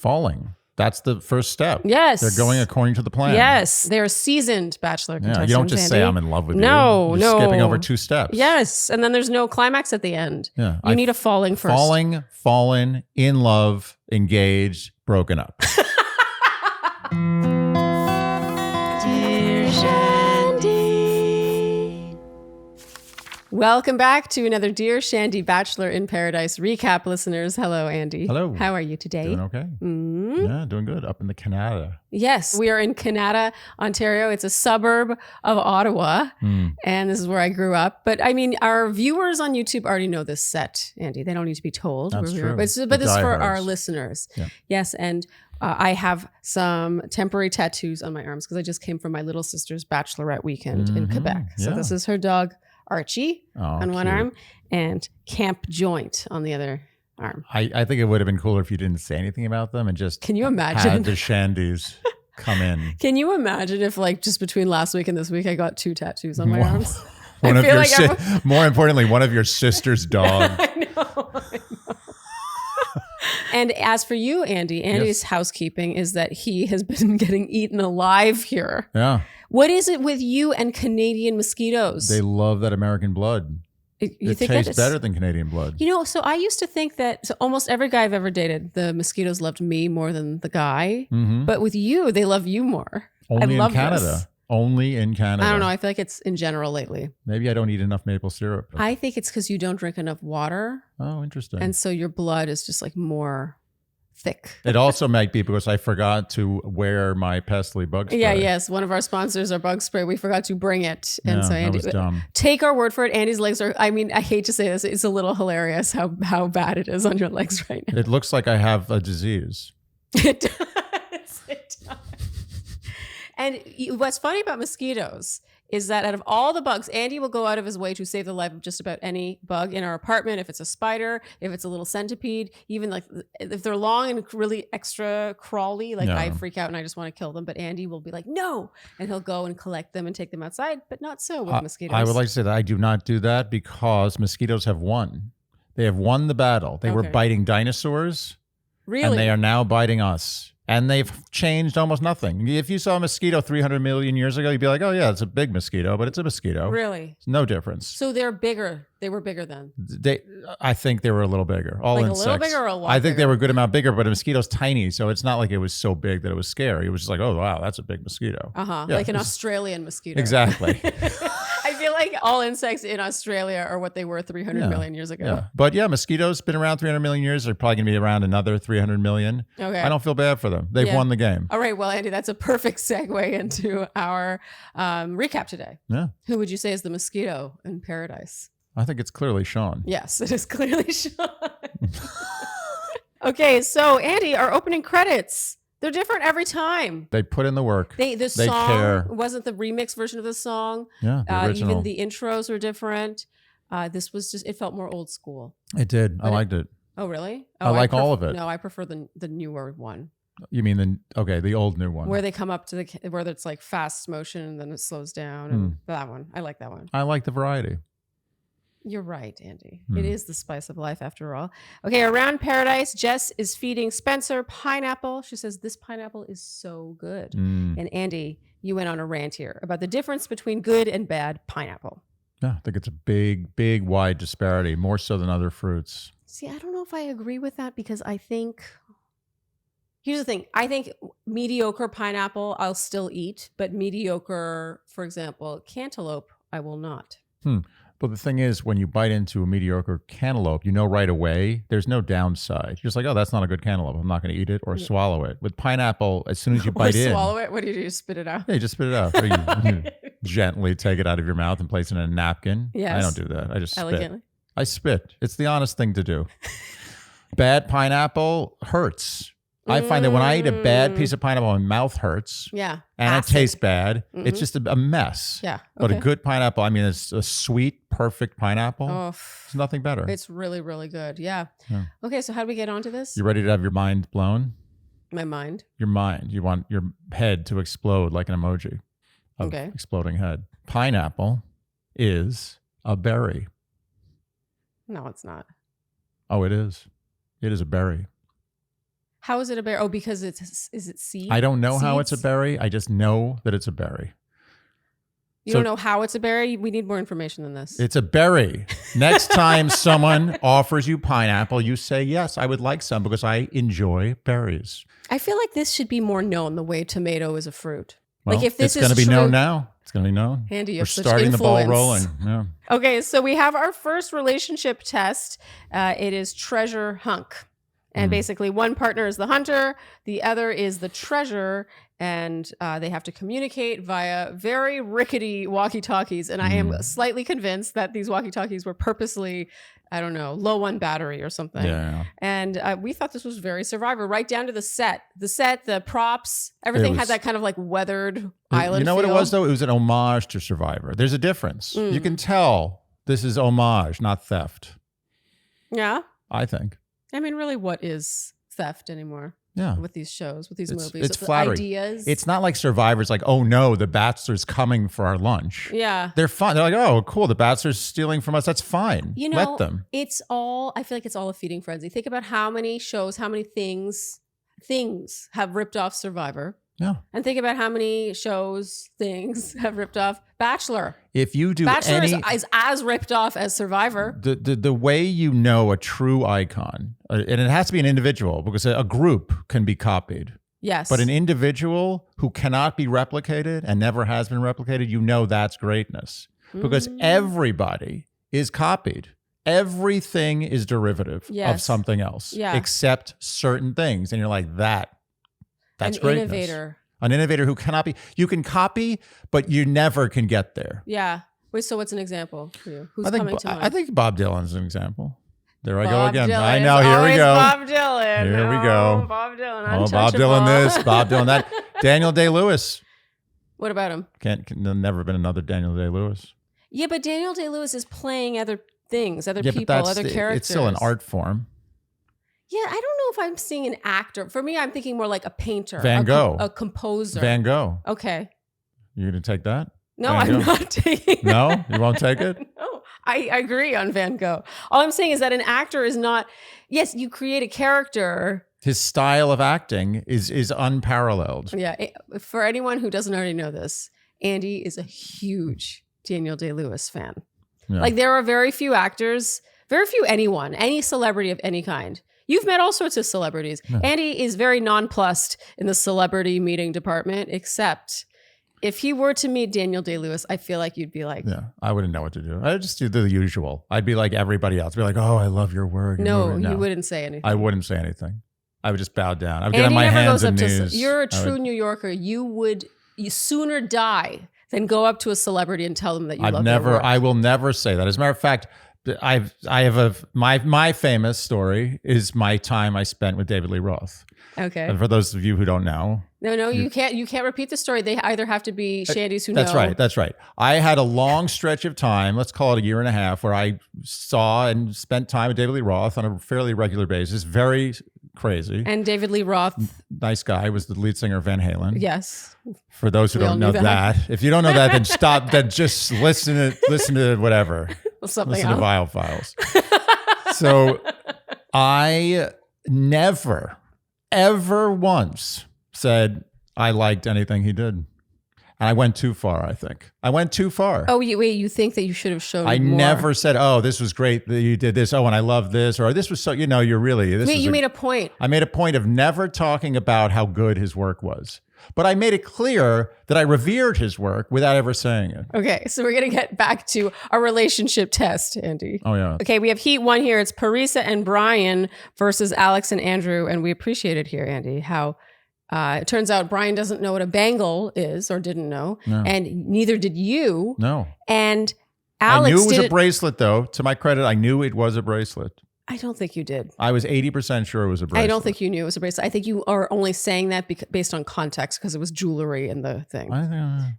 falling. That's the first step. Yes. They're going according to the plan. Yes. They're seasoned Bachelor contestants. You don't just say, I'm in love with you. No. You're skipping over 2 steps. Yes. And then there's no climax at the end. Yeah. You need a falling first. Fallen, in love, engaged, broken up. Dear Shandy. Welcome back to another Dear Shandy Bachelor in Paradise recap, listeners. Hello, Andy. Hello. How are you today? Doing okay. Yeah, doing good. Up in the Canada. Yes, we are in Canada, Ontario. It's a suburb of Ottawa, and this is where I grew up. But I mean, our viewers on YouTube already know this set, Andy. They don't need to be told. That's true. But this is for our listeners. Yeah. Yes, and I have some temporary tattoos on my arms because I just came from my little sister's bachelorette weekend in Quebec. So this is her dog, Archie, on one arm, and Camp Joint on the other arm. I think it would have been cooler if you didn't say anything about them and just Can you imagine? had the Shandys come in. Can you imagine if, like, just between last week and this week, I got 2 tattoos on my arms? More importantly, one of your sister's dog. I know. And as for you, Andy's housekeeping is that he has been getting eaten alive here. Yeah. What is it with you and Canadian mosquitoes? They love that American blood. It tastes better than Canadian blood. You know, so I used to think that almost every guy I've ever dated, the mosquitoes loved me more than the guy. But with you, they love you more. Only in Canada. Only in Canada. I don't know. I feel like it's in general lately. Maybe I don't eat enough maple syrup. I think it's because you don't drink enough water. Oh, interesting. And so your blood is just like more thick. It also might be because I forgot to wear my Pestily bug spray. Yeah, yes. One of our sponsors, our bug spray, we forgot to bring it. And so Andy, that was dumb. Take our word for it. Andy's legs are, I mean, I hate to say this, it's a little hilarious how bad it is on your legs right now. It looks like I have a disease. It does. It does. And what's funny about mosquitoes is that out of all the bugs, Andy will go out of his way to save the life of just about any bug in our apartment. If it's a spider, if it's a little centipede, even like if they're long and really extra crawly, like I freak out and I just want to kill them. But Andy will be like, no. And he'll go and collect them and take them outside, but not so with mosquitoes. I would like to say that I do not do that because mosquitoes have won. They have won the battle. They were biting dinosaurs. Really? And they are now biting us. And they've changed almost nothing. If you saw a mosquito 300 million years ago, you'd be like, oh, yeah, it's a big mosquito, but it's a mosquito. Really? It's no difference. So they're bigger. They were bigger then. I think they were a little bigger. All like insects. A little bigger or a lot I think bigger? they were a good amount bigger, but a mosquito's tiny. So it's not like it was so big that it was scary. It was just like, oh, wow, that's a big mosquito. Yeah, like an Australian mosquito. Exactly. I feel like all insects in Australia are what they were 300 million years ago. Yeah. But yeah, mosquitoes been around 300 million years. They're probably going to be around another 300 million. Okay. I don't feel bad for them. They've won the game. All right. Well, Andy, that's a perfect segue into our recap today. Yeah. Who would you say is the mosquito in paradise? I think it's clearly Sean. Yes, it is clearly Sean. Okay. So, Andy, our opening credits. They're different every time. They put in the work. The song wasn't the remix version of the song. Yeah, the original. Even the intros were different. This was just, it felt more old school. It did. I liked it. Oh, really? I like all of it. No, I prefer the newer one. You mean the old new one? Where they come up to where it's like fast motion and then it slows down. And that one. I like that one. I like the variety. You're right, Andy. It is the spice of life after all. Okay, around paradise, Jess is feeding Spencer pineapple. She says, this pineapple is so good. And Andy, you went on a rant here about the difference between good and bad pineapple. Yeah, I think it's a big, wide disparity, more so than other fruits. See, I don't know if I agree with that because I think, here's the thing. I think mediocre pineapple I'll still eat, but mediocre, for example, cantaloupe, I will not. But the thing is, when you bite into a mediocre cantaloupe, you know right away there's no downside. You're just like, oh, that's not a good cantaloupe. I'm not going to eat it or swallow it. With pineapple, as soon as you bite in. Swallow it? What do you do? Spit it out? Yeah, you just spit it out. Or you gently take it out of your mouth and place it in a napkin. Yes. I don't do that. I just spit. Elegantly. I spit. It's the honest thing to do. Bad pineapple hurts. I find that when I eat a bad piece of pineapple, my mouth hurts. Yeah. And acid. it tastes bad. It's just a mess. Yeah. But a good pineapple, I mean, it's a sweet, perfect pineapple. Oh, it's nothing better. it's really, really good. Yeah. Okay, so how do we get onto this? You ready to have your mind blown? My mind. Your mind. You want your head to explode like an emoji of exploding head. Pineapple is a berry. No, it's not. Oh, it is. It is a berry. How is it a berry? Oh, because is it seed? I don't know how it's a Seeds? berry. I just know that it's a berry. You So- don't know how it's a berry? We need more information than this. It's a berry. Next time someone offers you pineapple, you say, yes, I would like some because I enjoy berries. I feel like this should be more known the way tomato is a fruit. Well, like if this it's going to is be true, known now. It's going to be known. Andy, you We're have such starting the ball influence. rolling. Yeah. Okay, so we have our first relationship test. It is treasure hunk. And basically one partner is the hunter, the other is the treasure, and they have to communicate via very rickety walkie-talkies. And I am slightly convinced that these walkie-talkies were purposely, I don't know, low on battery or something. Yeah. And we thought this was very Survivor, right down to the set. The props, everything had that kind of like weathered island You know what it feel. was, though? It was an homage to Survivor. There's a difference. You can tell this is homage, not theft, Yeah. I think. I mean, really, what is theft anymore? Yeah. With these shows, with these movies, It's with the flattery. ideas. It's not like Survivor's like, oh no, the Bachelor's coming for our lunch. Yeah. They're fine. They're like, oh, cool. The Bachelor's stealing from us. That's fine. You know, Let them. it's all, I feel like it's all a feeding frenzy. Think about how many shows, how many things have ripped off Survivor. Yeah. And think about how many shows, things have ripped off Bachelor. If you do Bachelor any, is as ripped off as Survivor. the way you know a true icon, and it has to be an individual because a group can be copied. Yes. But an individual who cannot be replicated and never has been replicated, you know that's greatness because everybody is copied. Everything is derivative of Yes. something else Yeah. except certain things. And you're like, that's An greatness. innovator. An innovator who cannot be, you can copy, but you never can get there. Yeah. Wait, so what's an example for you? Who's I think, coming to mind? I think Bob Dylan's an example. There I go Bob again. Dylan. I know. It's Here we always go. Bob Dylan. Here we Oh, go. Bob Dylan. Oh, Bob Dylan this, Bob Dylan that. Daniel Day-Lewis. What about him? There's never been another Daniel Day-Lewis. Yeah, but Daniel Day-Lewis is playing other things, other Yeah, but people, other characters. it's still an art form. Yeah, I don't know if I'm seeing an actor. For me, I'm thinking more like a painter. Van Gogh. A composer. Van Gogh. Okay. You gonna take that? No, Van I'm Gogh? not taking No? that. You won't take it? No, I agree on Van Gogh. All I'm saying is that an actor is not, yes, you create a character. His style of acting is unparalleled. Yeah. For anyone who doesn't already know this, Andy is a huge Daniel Day-Lewis fan. Yeah. Like there are very few actors, very few any celebrity of any kind. You've met all sorts of celebrities. Yeah. Andy is very nonplussed in the celebrity meeting department, except if he were to meet Daniel Day-Lewis, I feel like you'd be like, Yeah, I wouldn't know what to do. I'd just do the usual. I'd be like everybody else. Be like, oh, I love your work. no, you wouldn't say anything. I wouldn't say anything. I would just bow down. I would get on Andy my never hands goes up and to. knees. You're a I true would- New Yorker. You sooner die than go up to a celebrity and tell them that you I've love never. their work. I will never say that. As a matter of fact, I have my famous story is my time I spent with David Lee Roth. Okay. And for those of you who don't know, No, you can't repeat the story. They either have to be Shandy's who that's know. right. That's right. I had a long stretch of time, let's call it a year and a half, where I saw and spent time with David Lee Roth on a fairly regular basis. Very crazy. And David Lee Roth, Nice guy, was the lead singer of Van Halen. yes. For those who We all don't know knew that. that. If you don't know that, then stop. Then just listen to whatever. Something Listen to else. Viall Files. So I never, ever once said I liked anything he did. And I went too far, I think. I went too far. Oh, wait, you think that you should have shown I more. never said, oh, this was great that you did this. Oh, and I love this. Or this was so, you're really. This Wait, was you made a point. I made a point of never talking about how good his work was. But I made it clear that I revered his work without ever saying it. Okay, so we're going to get back to our relationship test, Andy. Oh, yeah. Okay, we have Heat 1 here. It's Parisa and Brian versus Alex and Andrew. And we appreciate it here, Andy, how it turns out Brian doesn't know what a bangle is or didn't know. No. And neither did you. No. And Alex I knew it was did a bracelet, though. To my credit, I knew it was a bracelet. I don't think you did. I was 80% sure it was a bracelet. I don't think you knew it was a bracelet. I think you are only saying that based on context because it was jewelry in the thing. I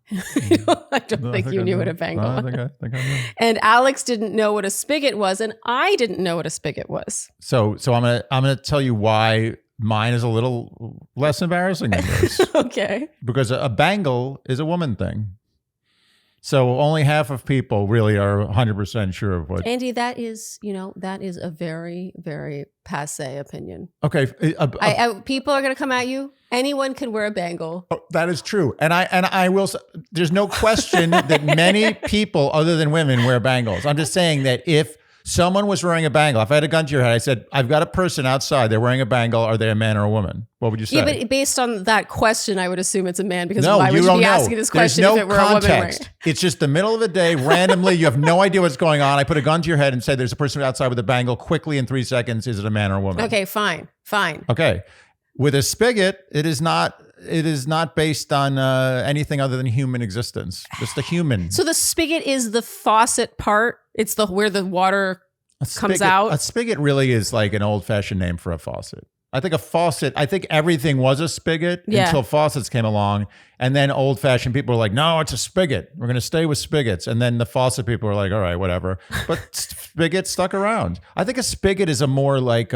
don't think you knew what a bangle I was. think I knew. And Alex didn't know what a spigot was, and I didn't know what a spigot was. So I'm gonna tell you why mine is a little less embarrassing than yours. Okay. Because a bangle is a woman thing. So only half of people really are 100% sure of what. Andy, that is a very, very passé opinion. Okay. People are going to come at you. Anyone can wear a bangle. Oh, that is true. And I will say, there's no question that many people other than women wear bangles. I'm just saying that if someone was wearing a bangle, if I had a gun to your head, I said, I've got a person outside, they're wearing a bangle. Are they a man or a woman? What would you say? Yeah, but based on that question, I would assume it's a man because no, why would you don't be know. asking this There's question no if it were a woman wearing it? It's just the middle of the day, randomly, you have no idea what's going on. I put a gun to your head and say, there's a person outside with a bangle. Quickly in 3 seconds, is it a man or a woman? Okay, fine. Okay. With a spigot, it is not based on anything other than human existence. Just a human. So the spigot is the faucet part. It's where the water comes out. A spigot really is like an old-fashioned name for a faucet. I think everything was a spigot until faucets came along. And then old-fashioned people were like, no, it's a spigot. We're going to stay with spigots. And then the faucet people were like, all right, whatever. But spigot stuck around. I think a spigot is a more like...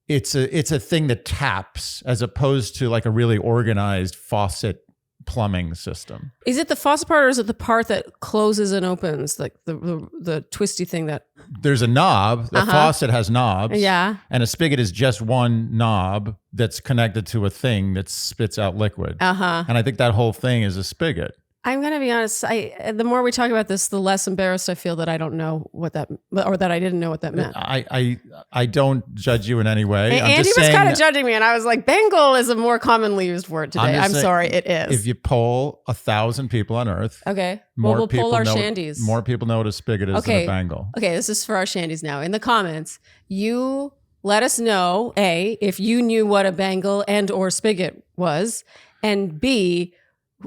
It's a thing that taps as opposed to like a really organized faucet plumbing system. Is it the faucet part or is it the part that closes and opens, like the twisty thing that... There's a knob. The faucet has knobs. Yeah. And a spigot is just one knob that's connected to a thing that spits out liquid. And I think that whole thing is a spigot. I'm going to be honest. The more we talk about this, the less embarrassed I feel that I don't know what that, or that I didn't know what that meant. I don't judge you in any way. Andy was kind of judging me, and I was like, "Bangle is a more commonly used word today." I'm sorry, it is. If you poll 1,000 people on Earth, okay, we'll poll our shandies. More people know what a spigot is than a bangle. Okay, this is for our shandies now. In the comments, you let us know A, if you knew what a bangle and or spigot was, and B,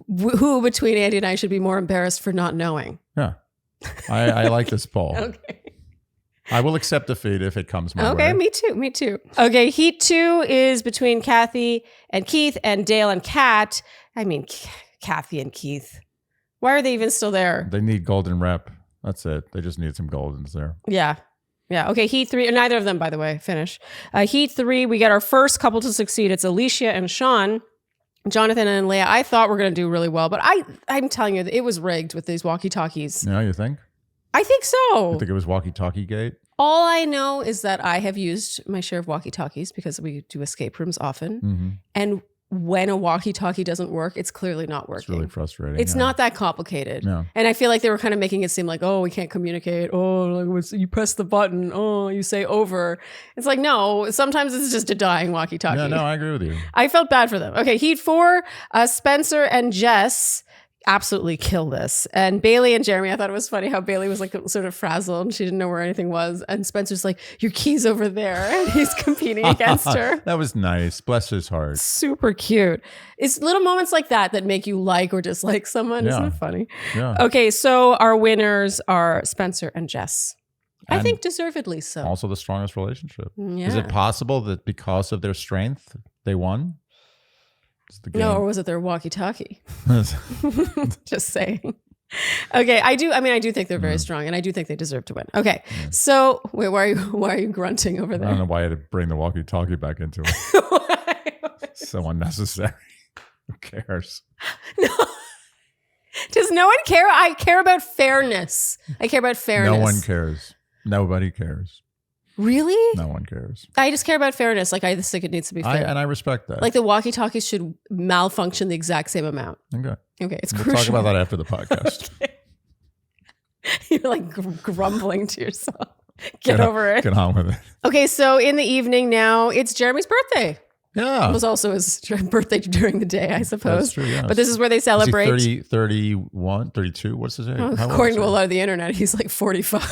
who between Andy and I should be more embarrassed for not knowing. Yeah. I like this poll. Okay. I will accept defeat if it comes my way. Okay, me too. Okay, Heat 2 is between Kathy and Keith and Dale and Kat. I mean, Kathy and Keith. Why are they even still there? They need golden rep. That's it. They just need some goldens there. Yeah. Okay, Heat 3, neither of them, by the way, finish. Heat 3, we get our first couple to succeed. It's Alicia and Sean. Jonathan and Leah, I thought we're going to do really well, but I'm telling you, it was rigged with these walkie-talkies. Yeah, you think? I think so. I think it was walkie-talkie gate. All I know is that I have used my share of walkie-talkies because we do escape rooms often. Mm-hmm. And when a walkie-talkie doesn't work, it's clearly not working. It's really frustrating. It's not that complicated. No. And I feel like they were kind of making it seem like, oh, we can't communicate. Oh, like you press the button. Oh, you say over. It's like, no, sometimes it's just a dying walkie-talkie. Yeah, no, I agree with you. I felt bad for them. Okay, Heat 4, Spencer and Jess absolutely kill this. And Bailey and Jeremy, I thought it was funny how Bailey was like sort of frazzled and she didn't know where anything was. And Spencer's like, your key's over there. And he's competing against her. That was nice. Bless his heart. Super cute. It's little moments like that that make you like or dislike someone. Yeah. Isn't it funny? Yeah. Okay, so our winners are Spencer and Jess. And I think deservedly so. Also the strongest relationship. Yeah. Is it possible that because of their strength, they won? No, or was it their walkie-talkie? Just saying. Okay, I do think they're very strong, and I do think they deserve to win. Okay, so wait, why are you grunting over there? I don't know why I had to bring the walkie-talkie back into it. So unnecessary. Who cares? No. Does no one care? I care about fairness. No one cares. Nobody cares. Really? No one cares. I just care about fairness. Like I just think it needs to be fair. And I respect that. Like the walkie-talkies should malfunction the exact same amount. Okay, it's crucial. We'll talk about that after the podcast. Okay. You're like grumbling to yourself. Get over it. Get on with it. Okay, so in the evening now, it's Jeremy's birthday. Yeah. It was also his birthday during the day, I suppose. That's true, yeah. But this is where they celebrate. Is he 30, 31, 32? What's his age? Oh, according to a lot of the internet, he's like 45.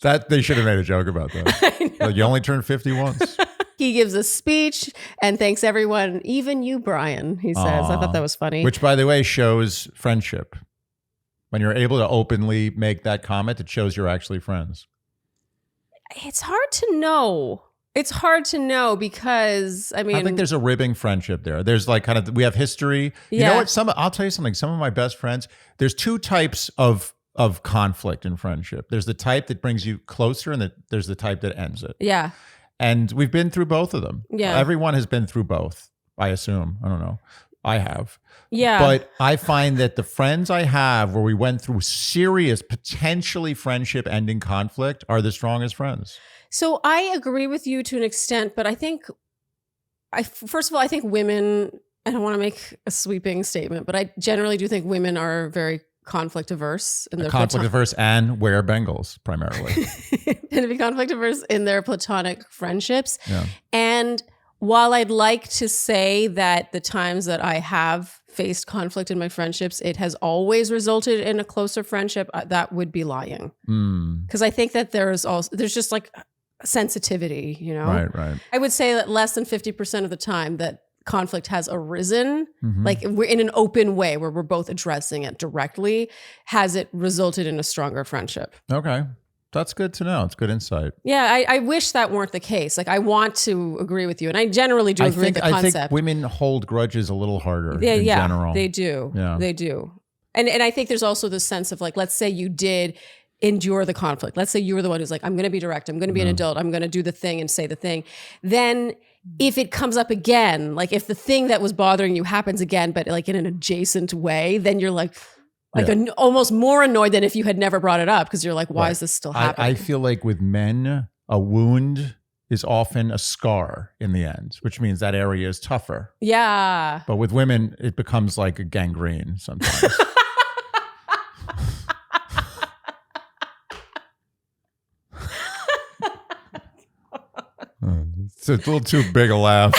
That they should have made a joke about that. Like, you only turned 50 once. He gives a speech and thanks everyone, even you, Brian, he says. I thought that was funny. Which, by the way, shows friendship. When you're able to openly make that comment, it shows you're actually friends. It's hard to know. Because, I mean, I think there's a ribbing friendship there. There's like kind of, we have history. You know what? I'll tell you something. Some of my best friends, there's two types of conflict in friendship. There's the type that brings you closer and there's the type that ends it. Yeah. And we've been through both of them. Yeah. Everyone has been through both, I assume. I don't know. I have. Yeah. But I find that the friends I have where we went through serious, potentially friendship-ending conflict are the strongest friends. So I agree with you to an extent, but I think, first of all, I think women, I don't want to make a sweeping statement, but I generally do think women are very conflict averse. Conflict averse and wear Bengals primarily. And to be conflict averse in their platonic friendships. Yeah. And while I'd like to say that the times that I have faced conflict in my friendships, it has always resulted in a closer friendship, that would be lying. Because I think that there's just like sensitivity, you know? Right. I would say that less than 50% of the time that conflict has arisen, like we're in an open way where we're both addressing it directly, has it resulted in a stronger friendship. Okay. That's good to know. It's good insight. Yeah, I wish that weren't the case. Like, I want to agree with you. And I generally do agree with the concept. I think women hold grudges a little harder in Yeah, general. they do. Yeah. They do. And I think there's also the sense of like, let's say you did endure the conflict. Let's say you were the one who's like, I'm going to be direct. I'm going to be an adult. I'm going to do the thing and say the thing. Then if it comes up again, like if the thing that was bothering you happens again, but like in an adjacent way, then you're like almost more annoyed than if you had never brought it up, because you're like, why is this still happening? I feel like with men, a wound is often a scar in the end, which means that area is tougher. Yeah. But with women, it becomes like a gangrene sometimes. It's a little too big a laugh.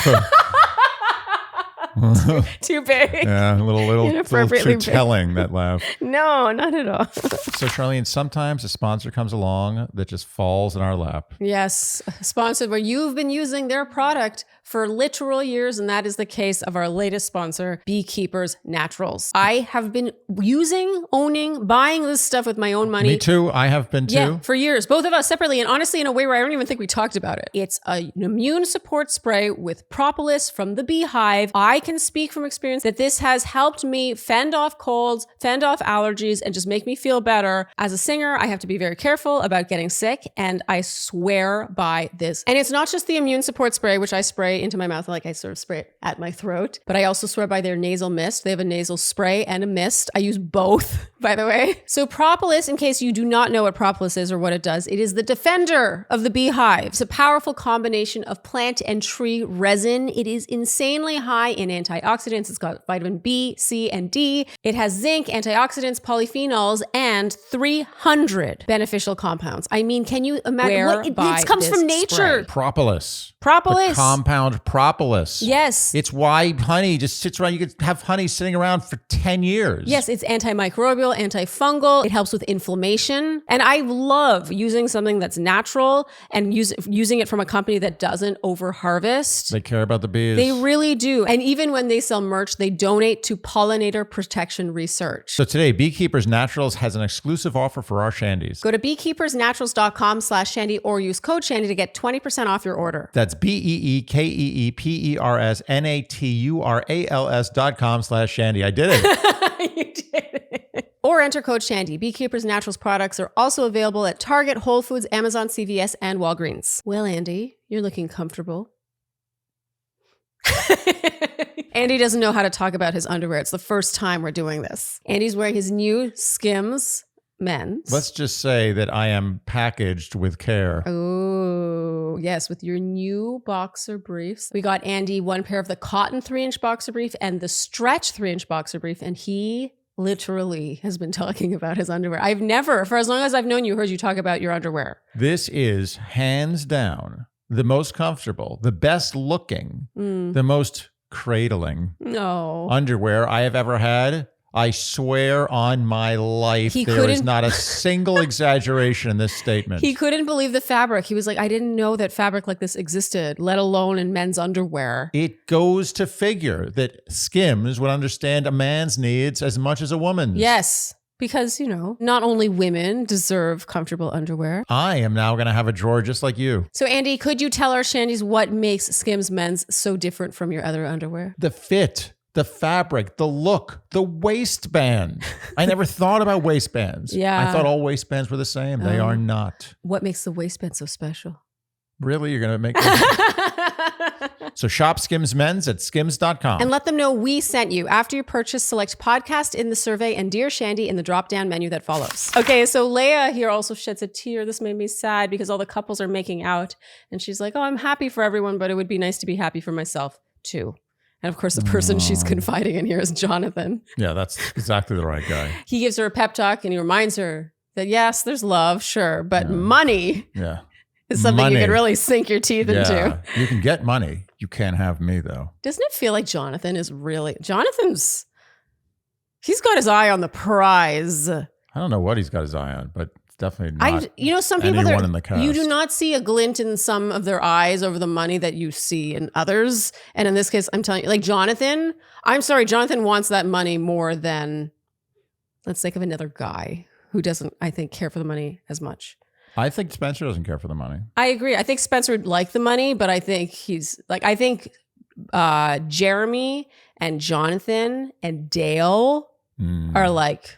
Too big. Yeah, a little too telling, that laugh. No, not at all. So, Sharleen, sometimes a sponsor comes along that just falls in our lap. Yes, sponsored where you've been using their product for literal years, and that is the case of our latest sponsor, Beekeepers Naturals. I have been using, owning, buying this stuff with my own money. Me too. I have been too. Yeah, for years. Both of us separately, and honestly, in a way where I don't even think we talked about it. It's an immune support spray with propolis from the beehive. I can speak from experience that this has helped me fend off colds, fend off allergies, and just make me feel better. As a singer, I have to be very careful about getting sick, and I swear by this. And it's not just the immune support spray, which I spray into my mouth, like I sort of spray it at my throat, but I also swear by their nasal mist. They have a nasal spray and a mist. I use both, by the way. So propolis, in case you do not know what propolis is or what it does, it is the defender of the beehive. It's a powerful combination of plant and tree resin. It is insanely high in antioxidants. It's got vitamin B, C, and D. It has zinc, antioxidants, polyphenols, and 300 beneficial compounds. I mean, can you imagine? It comes from nature. Spray. Propolis. Propolis. The compound propolis. Yes. It's why honey just sits around. You could have honey sitting around for 10 years. Yes, it's antimicrobial, antifungal. It helps with inflammation. And I love using something that's natural and using it from a company that doesn't over-harvest. They care about the bees. They really do. And even when they sell merch, they donate to pollinator protection research. So today, Beekeepers Naturals has an exclusive offer for our Shandies. Go to beekeepersnaturals.com/Shandy or use code Shandy to get 20% off your order. That's BEEKEEPERSNATURALS.com/Shandy. I did it. You did it. Or enter code Shandy. Beekeepers Naturals products are also available at Target, Whole Foods, Amazon, CVS, and Walgreens. Well, Andy, you're looking comfortable. Andy doesn't know how to talk about his underwear. It's the first time we're doing this. Andy's wearing his new Skims men's. Let's just say that I am packaged with care. Oh, yes, with your new boxer briefs. We got Andy one pair of the cotton 3-inch boxer brief and the stretch 3-inch boxer brief, and he literally has been talking about his underwear. I've never, for as long as I've known you, heard you talk about your underwear. This is hands down the most comfortable, the best looking, the most cradling underwear I have ever had. I swear on my life, there is not a single exaggeration in this statement. He couldn't believe the fabric. He was like, I didn't know that fabric like this existed, let alone in men's underwear. It goes to figure that Skims would understand a man's needs as much as a woman's. Yes. Because, you know, not only women deserve comfortable underwear. I am now going to have a drawer just like you. So, Andy, could you tell our Shandies what makes Skims men's so different from your other underwear? The fit, the fabric, the look, the waistband. I never thought about waistbands. Yeah. I thought all waistbands were the same. They are not. What makes the waistband so special? Really? You're going to make So shop Skims Men's at skims.com. And let them know we sent you. After you purchase, select podcast in the survey and Dear Shandy in the drop-down menu that follows. Okay, so Leia here also sheds a tear. This made me sad because all the couples are making out. And she's like, oh, I'm happy for everyone, but it would be nice to be happy for myself too. And of course, the person she's confiding in here is Jonathan. Yeah, that's exactly the right guy. He gives her a pep talk and he reminds her that yes, there's love, sure, but money is something you can really sink your teeth into. You can get money. You can't have me, though. Doesn't it feel like he's got his eye on the prize. I don't know what he's got his eye on, but it's definitely not some people anyone in the cast. You do not see a glint in some of their eyes over the money that you see in others. And in this case, I'm telling you, like Jonathan, I'm sorry, Jonathan wants that money more than, let's think of another guy who doesn't, I think, care for the money as much. I think Spencer doesn't care for the money. I agree. I think Spencer would like the money, but I think Jeremy and Jonathan and Dale are like,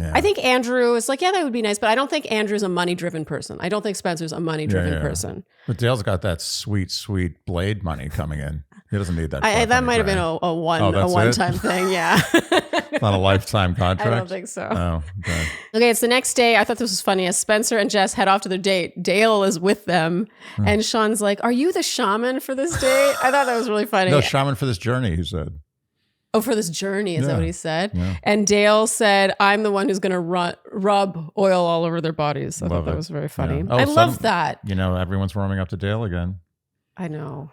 I think Andrew is like, yeah, that would be nice, but I don't think Andrew's a money-driven person. I don't think Spencer's a money-driven person. But Dale's got that sweet, sweet Blade money coming in. He doesn't need that. That might have been a one-time thing, yeah. It's not a lifetime contract? I don't think so. Oh, okay. Okay, it's the next day. I thought this was funny. As Spencer and Jess head off to their date, Dale is with them, and Sean's like, are you the shaman for this date? I thought that was really funny. No, shaman for this journey, he said. Oh, for this journey, is that what he said? Yeah. And Dale said, I'm the one who's going to rub oil all over their bodies. I thought that was very funny. Yeah. I love that. Everyone's warming up to Dale again. I know.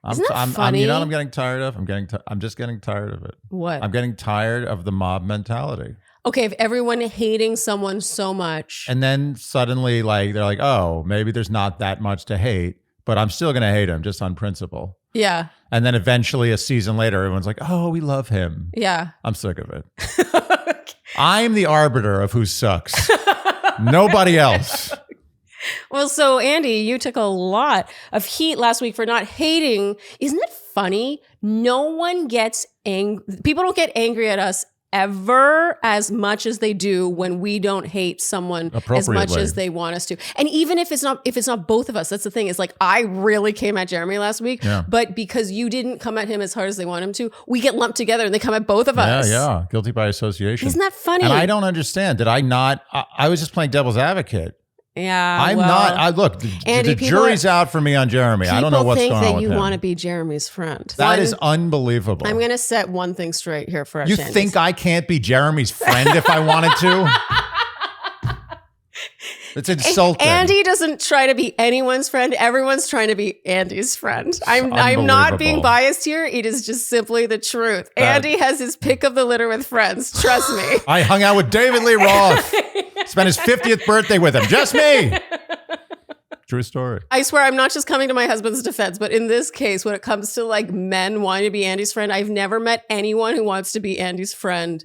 Isn't that funny? You know what I'm getting tired of? I'm just getting tired of it. What? I'm getting tired of the mob mentality. Okay, if everyone hating someone so much. And then suddenly they're like, oh, maybe there's not that much to hate, but I'm still going to hate him just on principle. Yeah. And then eventually a season later, everyone's like, oh, we love him. Yeah. I'm sick of it. Okay. I'm the arbiter of who sucks. Nobody else. Well, so Andy, you took a lot of heat last week for not hating. Isn't it funny? No one gets angry. People don't get angry at us ever as much as they do when we don't hate someone as much as they want us to. And even if it's not both of us, that's the thing. It's like, I really came at Jeremy last week, but because you didn't come at him as hard as they want him to, we get lumped together and they come at both of us. Yeah. Guilty by association. Isn't that funny? And I don't understand. Did I not? I was just playing devil's advocate. Yeah, I'm not. Look, Andy, the jury's out for me on Jeremy. I don't know what's going on with him. People think that you want to be Jeremy's friend. That is unbelievable. I'm going to set one thing straight here for us. You think I can't be Jeremy's friend if I wanted to? It's insulting. Andy doesn't try to be anyone's friend. Everyone's trying to be Andy's friend. I'm not being biased here. It is just simply the truth. Andy has his pick of the litter with friends. Trust me. I hung out with David Lee Roth. Spent his 50th birthday with him. Just me. True story. I swear I'm not just coming to my husband's defense, but in this case, when it comes to like men wanting to be Andy's friend, I've never met anyone who wants to be Andy's friend.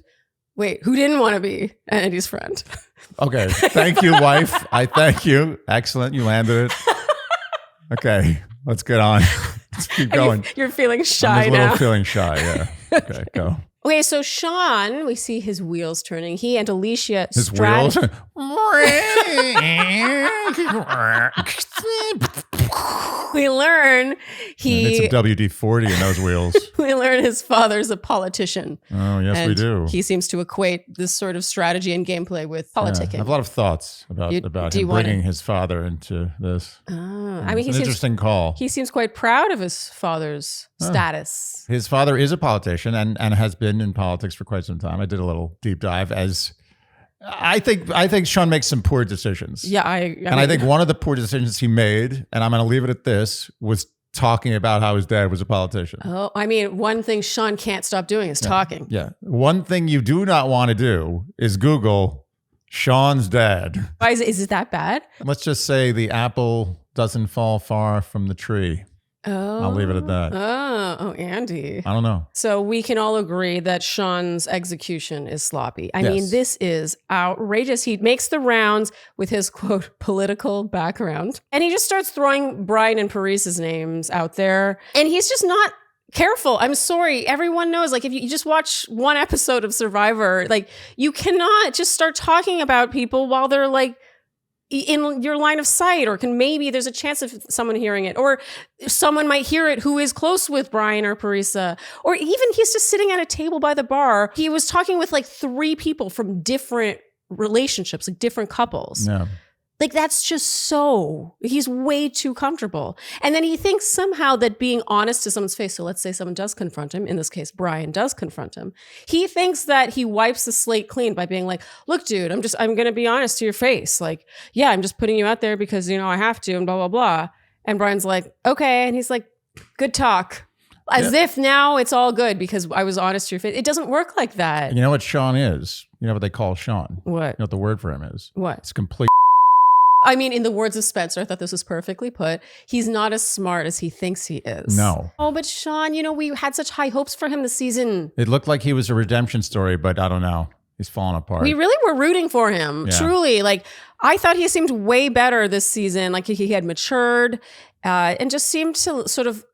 Wait, who didn't want to be Andy's friend? Okay. Thank you, wife. I thank you. Excellent. You landed it. Okay. Let's get on. Let's keep going. You're feeling shy I'm now. A little feeling shy, yeah. Okay, go. Okay, so Sean, we see his wheels turning. He and Alicia His wheels? We learn it's a WD-40 in those wheels. We learn his father's a politician. Oh, yes, we do. He seems to equate this sort of strategy and gameplay with politicking. I have a lot of thoughts about him bringing his father into this. I mean, it's an interesting call. He seems quite proud of his father's status. His father is a politician and has been in politics for quite some time. I did a little deep dive as... I think Sean makes some poor decisions. Yeah, I think one of the poor decisions he made, and I'm going to leave it at this, was talking about how his dad was a politician. Oh, I mean, one thing Sean can't stop doing is talking. Yeah. One thing you do not want to do is Google Sean's dad. Why is it that bad? Let's just say the apple doesn't fall far from the tree. Oh, I'll leave it at that. Oh, Andy. I don't know. So we can all agree that Sean's execution is sloppy. I mean, this is outrageous. He makes the rounds with his, quote, political background. And he just starts throwing Brian and Paris's names out there. And he's just not careful. I'm sorry. Everyone knows, like, if you just watch one episode of Survivor, like, you cannot just start talking about people while they're, like, in your line of sight, or maybe there's a chance of someone hearing it, or someone might hear it who is close with Brian or Parisa, or even he's just sitting at a table by the bar. He was talking with like 3 people from different relationships, like different couples. Yeah. Like that's just he's way too comfortable. And then he thinks somehow that being honest to someone's face, so let's say someone does confront him, in this case, Brian does confront him. He thinks that he wipes the slate clean by being like, look, dude, I'm going to be honest to your face. Like, yeah, I'm just putting you out there because, I have to and blah, blah, blah. And Brian's like, okay. And he's like, good talk. As if now it's all good because I was honest to your face. It doesn't work like that. You know what Sean is? You know what they call Sean? What? You know what the word for him is? What? It's complete. I mean, in the words of Spencer, I thought this was perfectly put. He's not as smart as he thinks he is. No. Oh, but Sean, we had such high hopes for him this season. It looked like he was a redemption story, but I don't know. He's falling apart. We really were rooting for him, truly. Like, I thought he seemed way better this season. Like, he had matured and just seemed to sort of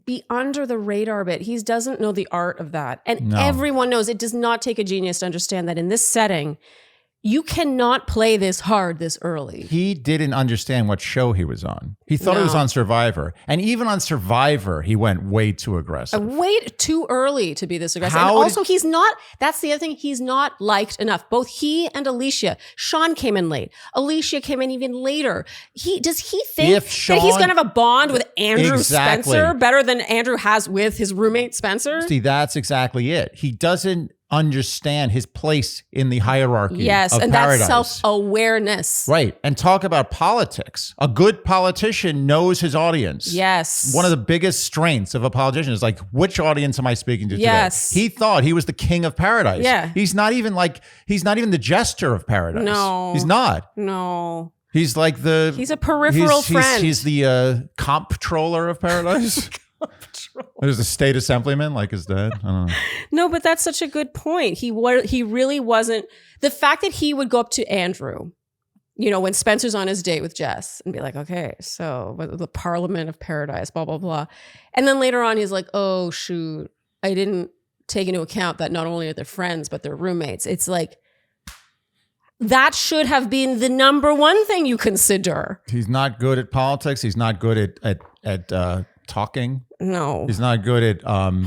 be under the radar a bit. He doesn't know the art of that. And everyone knows it does not take a genius to understand that in this setting, you cannot play this hard this early. He didn't understand what show he was on. He thought he was on Survivor. And even on Survivor, he went way too aggressive. Way too early to be this aggressive. And also, he's not, that's the other thing, he's not liked enough. Both he and Alicia. Sean came in late. Alicia came in even later. Does he think that he's going to have a bond with Andrew Spencer better than Andrew has with his roommate Spencer? See, that's exactly it. He doesn't understand his place in the hierarchy of and Paradise. That's self-awareness. Right. And talk about politics. A good politician knows his audience. Yes. One of the biggest strengths of a politician is like, which audience am I speaking to today? He thought he was the king of Paradise. Yeah. He's not even the jester of Paradise. No. He's not. No. He's like he's a peripheral friend. He's the comptroller of Paradise. There's a state assemblyman like his dad. I don't know. No, but that's such a good point. He really wasn't. The fact that he would go up to Andrew, when Spencer's on his date with Jess and be like, okay, so the Parliament of Paradise, blah, blah, blah. And then later on, he's like, oh, shoot, I didn't take into account that not only are they friends, but they're roommates. It's like, that should have been the number one thing you consider. He's not good at politics. He's not good at talking. No. He's not good at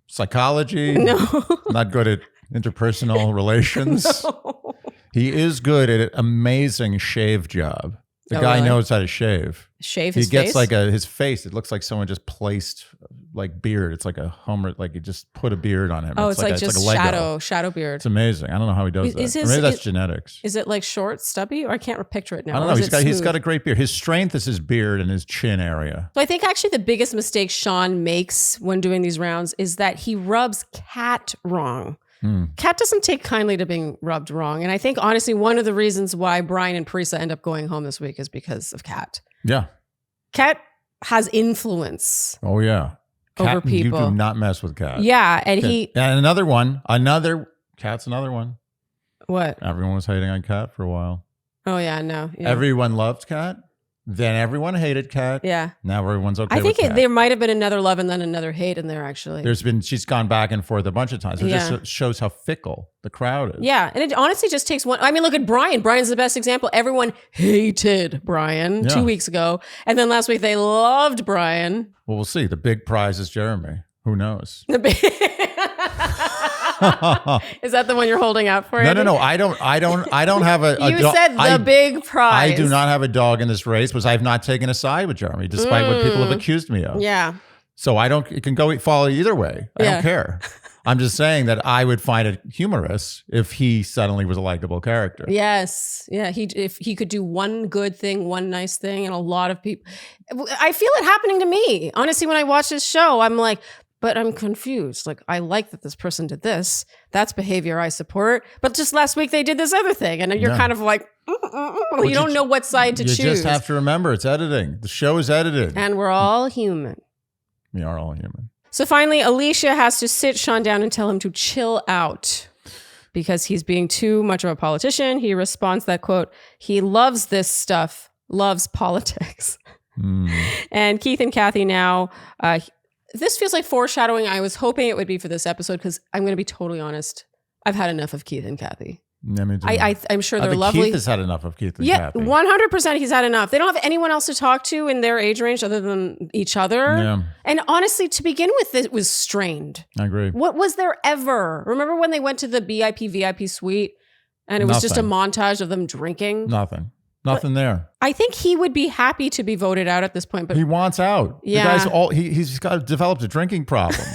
psychology. No. Not good at interpersonal relations. No. He is good at an amazing shave job. The guy knows how to shave. Shave his face? He gets like his face. It looks like someone just placed like beard. It's like a Homer, like you just put a beard on him. Oh, it's like just a shadow beard. It's amazing. I don't know how he does that. Maybe that's genetics. Is it like short, stubby? Or I can't picture it now. I don't know. He's got a great beard. His strength is his beard and his chin area. So I think actually the biggest mistake Sean makes when doing these rounds is that he rubs Kat wrong. Kat doesn't take kindly to being rubbed wrong. And I think, honestly, one of the reasons why Brian and Parisa end up going home this week is because of Kat. Yeah. Kat has influence. Oh, yeah. Over people. You do not mess with Kat. Yeah. And And Kat's another one. What? Everyone was hating on Kat for a while. Oh, yeah. No. Yeah. Everyone loved Kat. Then everyone hated Kat. Yeah. Now everyone's okay. I think with Kat. there might have been another love and then another hate in there, actually. She's gone back and forth a bunch of times. It just shows how fickle the crowd is. Yeah. And it honestly just takes one. I mean, look at Brian. Brian's the best example. Everyone hated Brian 2 weeks ago. And then last week they loved Brian. Well, we'll see. The big prize is Jeremy. Who knows? Is that the one you're holding out for? No. I don't have a You said the big prize. I do not have a dog in this race because I've not taken a side with Jeremy, despite what people have accused me of. Yeah. So it can follow either way. I don't care. I'm just saying that I would find it humorous if he suddenly was a likable character. Yes. Yeah. If he could do one good thing, one nice thing, and a lot of people. I feel it happening to me. Honestly, when I watch this show, I'm like, but I'm confused. Like, I like that this person did this. That's behavior I support. But just last week they did this other thing. And you're kind of like, you don't know what side to choose. You just have to remember it's editing. The show is edited. And we're all human. We are all human. So finally, Alicia has to sit Sean down and tell him to chill out because he's being too much of a politician. He responds that, quote, he loves this stuff, loves politics. And Keith and Kathy now... this feels like foreshadowing. I was hoping it would be for this episode because I'm going to be totally honest. I've had enough of Keith and Kathy. I'm sure they're I think lovely. Keith has had enough of Keith and Yeah, Kathy. 100% he's had enough. They don't have anyone else to talk to in their age range other than each other. Yeah. And honestly, to begin with, it was strained. I agree. What was there ever? Remember when they went to the VIP suite and it was just a montage of them drinking? Nothing there. I think he would be happy to be voted out at this point, but He wants out. Yeah. The guy's he's got developed a drinking problem.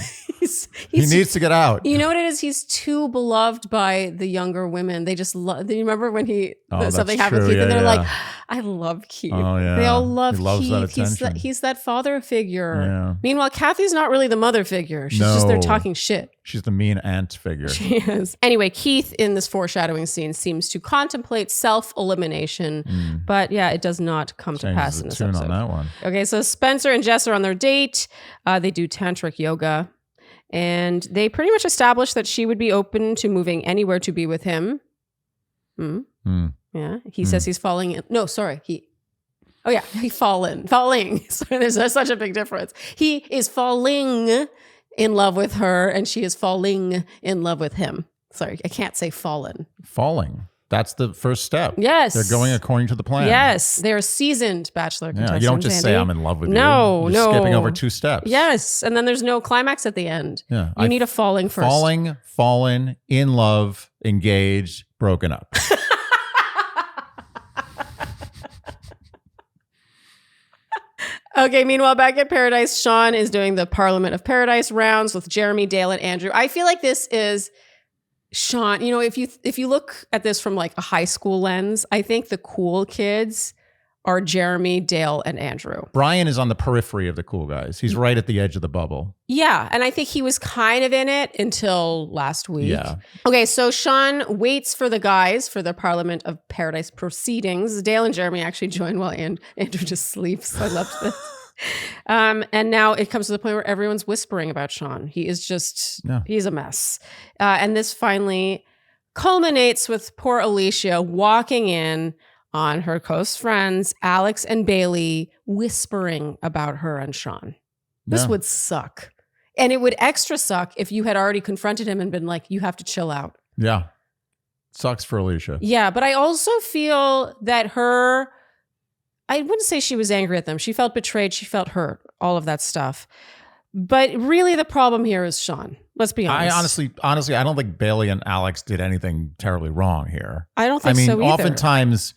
He he's needs to get out. You know what it is? He's too beloved by the younger women. They just love. Do you remember when something happened with Keith and they're like, "I love Keith." Oh yeah. They all love he loves Keith. that attention. He's that father figure. Yeah. Meanwhile, Kathy's not really the mother figure. She's just there talking shit. She's the mean aunt figure. She is. Anyway, Keith in this foreshadowing scene seems to contemplate self-elimination, but yeah, it does not come to pass in this episode. On that one. Okay, so Spencer and Jess are on their date. They do tantric yoga. And they pretty much established that she would be open to moving anywhere to be with him. Yeah. He says he's falling in. No, sorry. He's falling. Sorry, there's such a big difference. He is falling in love with her and she is falling in love with him. Sorry, I can't say fallen. Falling. That's the first step. Yes. They're going according to the plan. Yes. They're seasoned Bachelor contestants. You don't just say I'm in love with you. No. You're skipping over 2 steps. Yes. And then there's no climax at the end. Yeah. You need a falling first. Fallen, in love, engaged, broken up. Okay, meanwhile, back at Paradise, Sean is doing the Parliament of Paradise rounds with Jeremy, Dale, and Andrew. I feel like this is Sean. You know, if you look at this from like a high school lens, I think the cool kids are Jeremy, Dale, and Andrew. Brian is on the periphery of the cool guys. He's right at the edge of the bubble. Yeah, and I think he was kind of in it until last week. Yeah. Okay, so Sean waits for the guys for the Parliament of Paradise proceedings. Dale and Jeremy actually join while Andrew just sleeps. I loved this. And now it comes to the point where everyone's whispering about Sean. He is he's a mess. And this finally culminates with poor Alicia walking in on her close friends, Alex and Bailey, whispering about her and Sean. This would suck. And it would extra suck if you had already confronted him and been like, you have to chill out. Yeah. Sucks for Alicia. Yeah, but I also feel that I wouldn't say she was angry at them. She felt betrayed. She felt hurt. All of that stuff. But really the problem here is Sean. Let's be honest. Honestly, I don't think Bailey and Alex did anything terribly wrong here. I don't think so either. Oftentimes,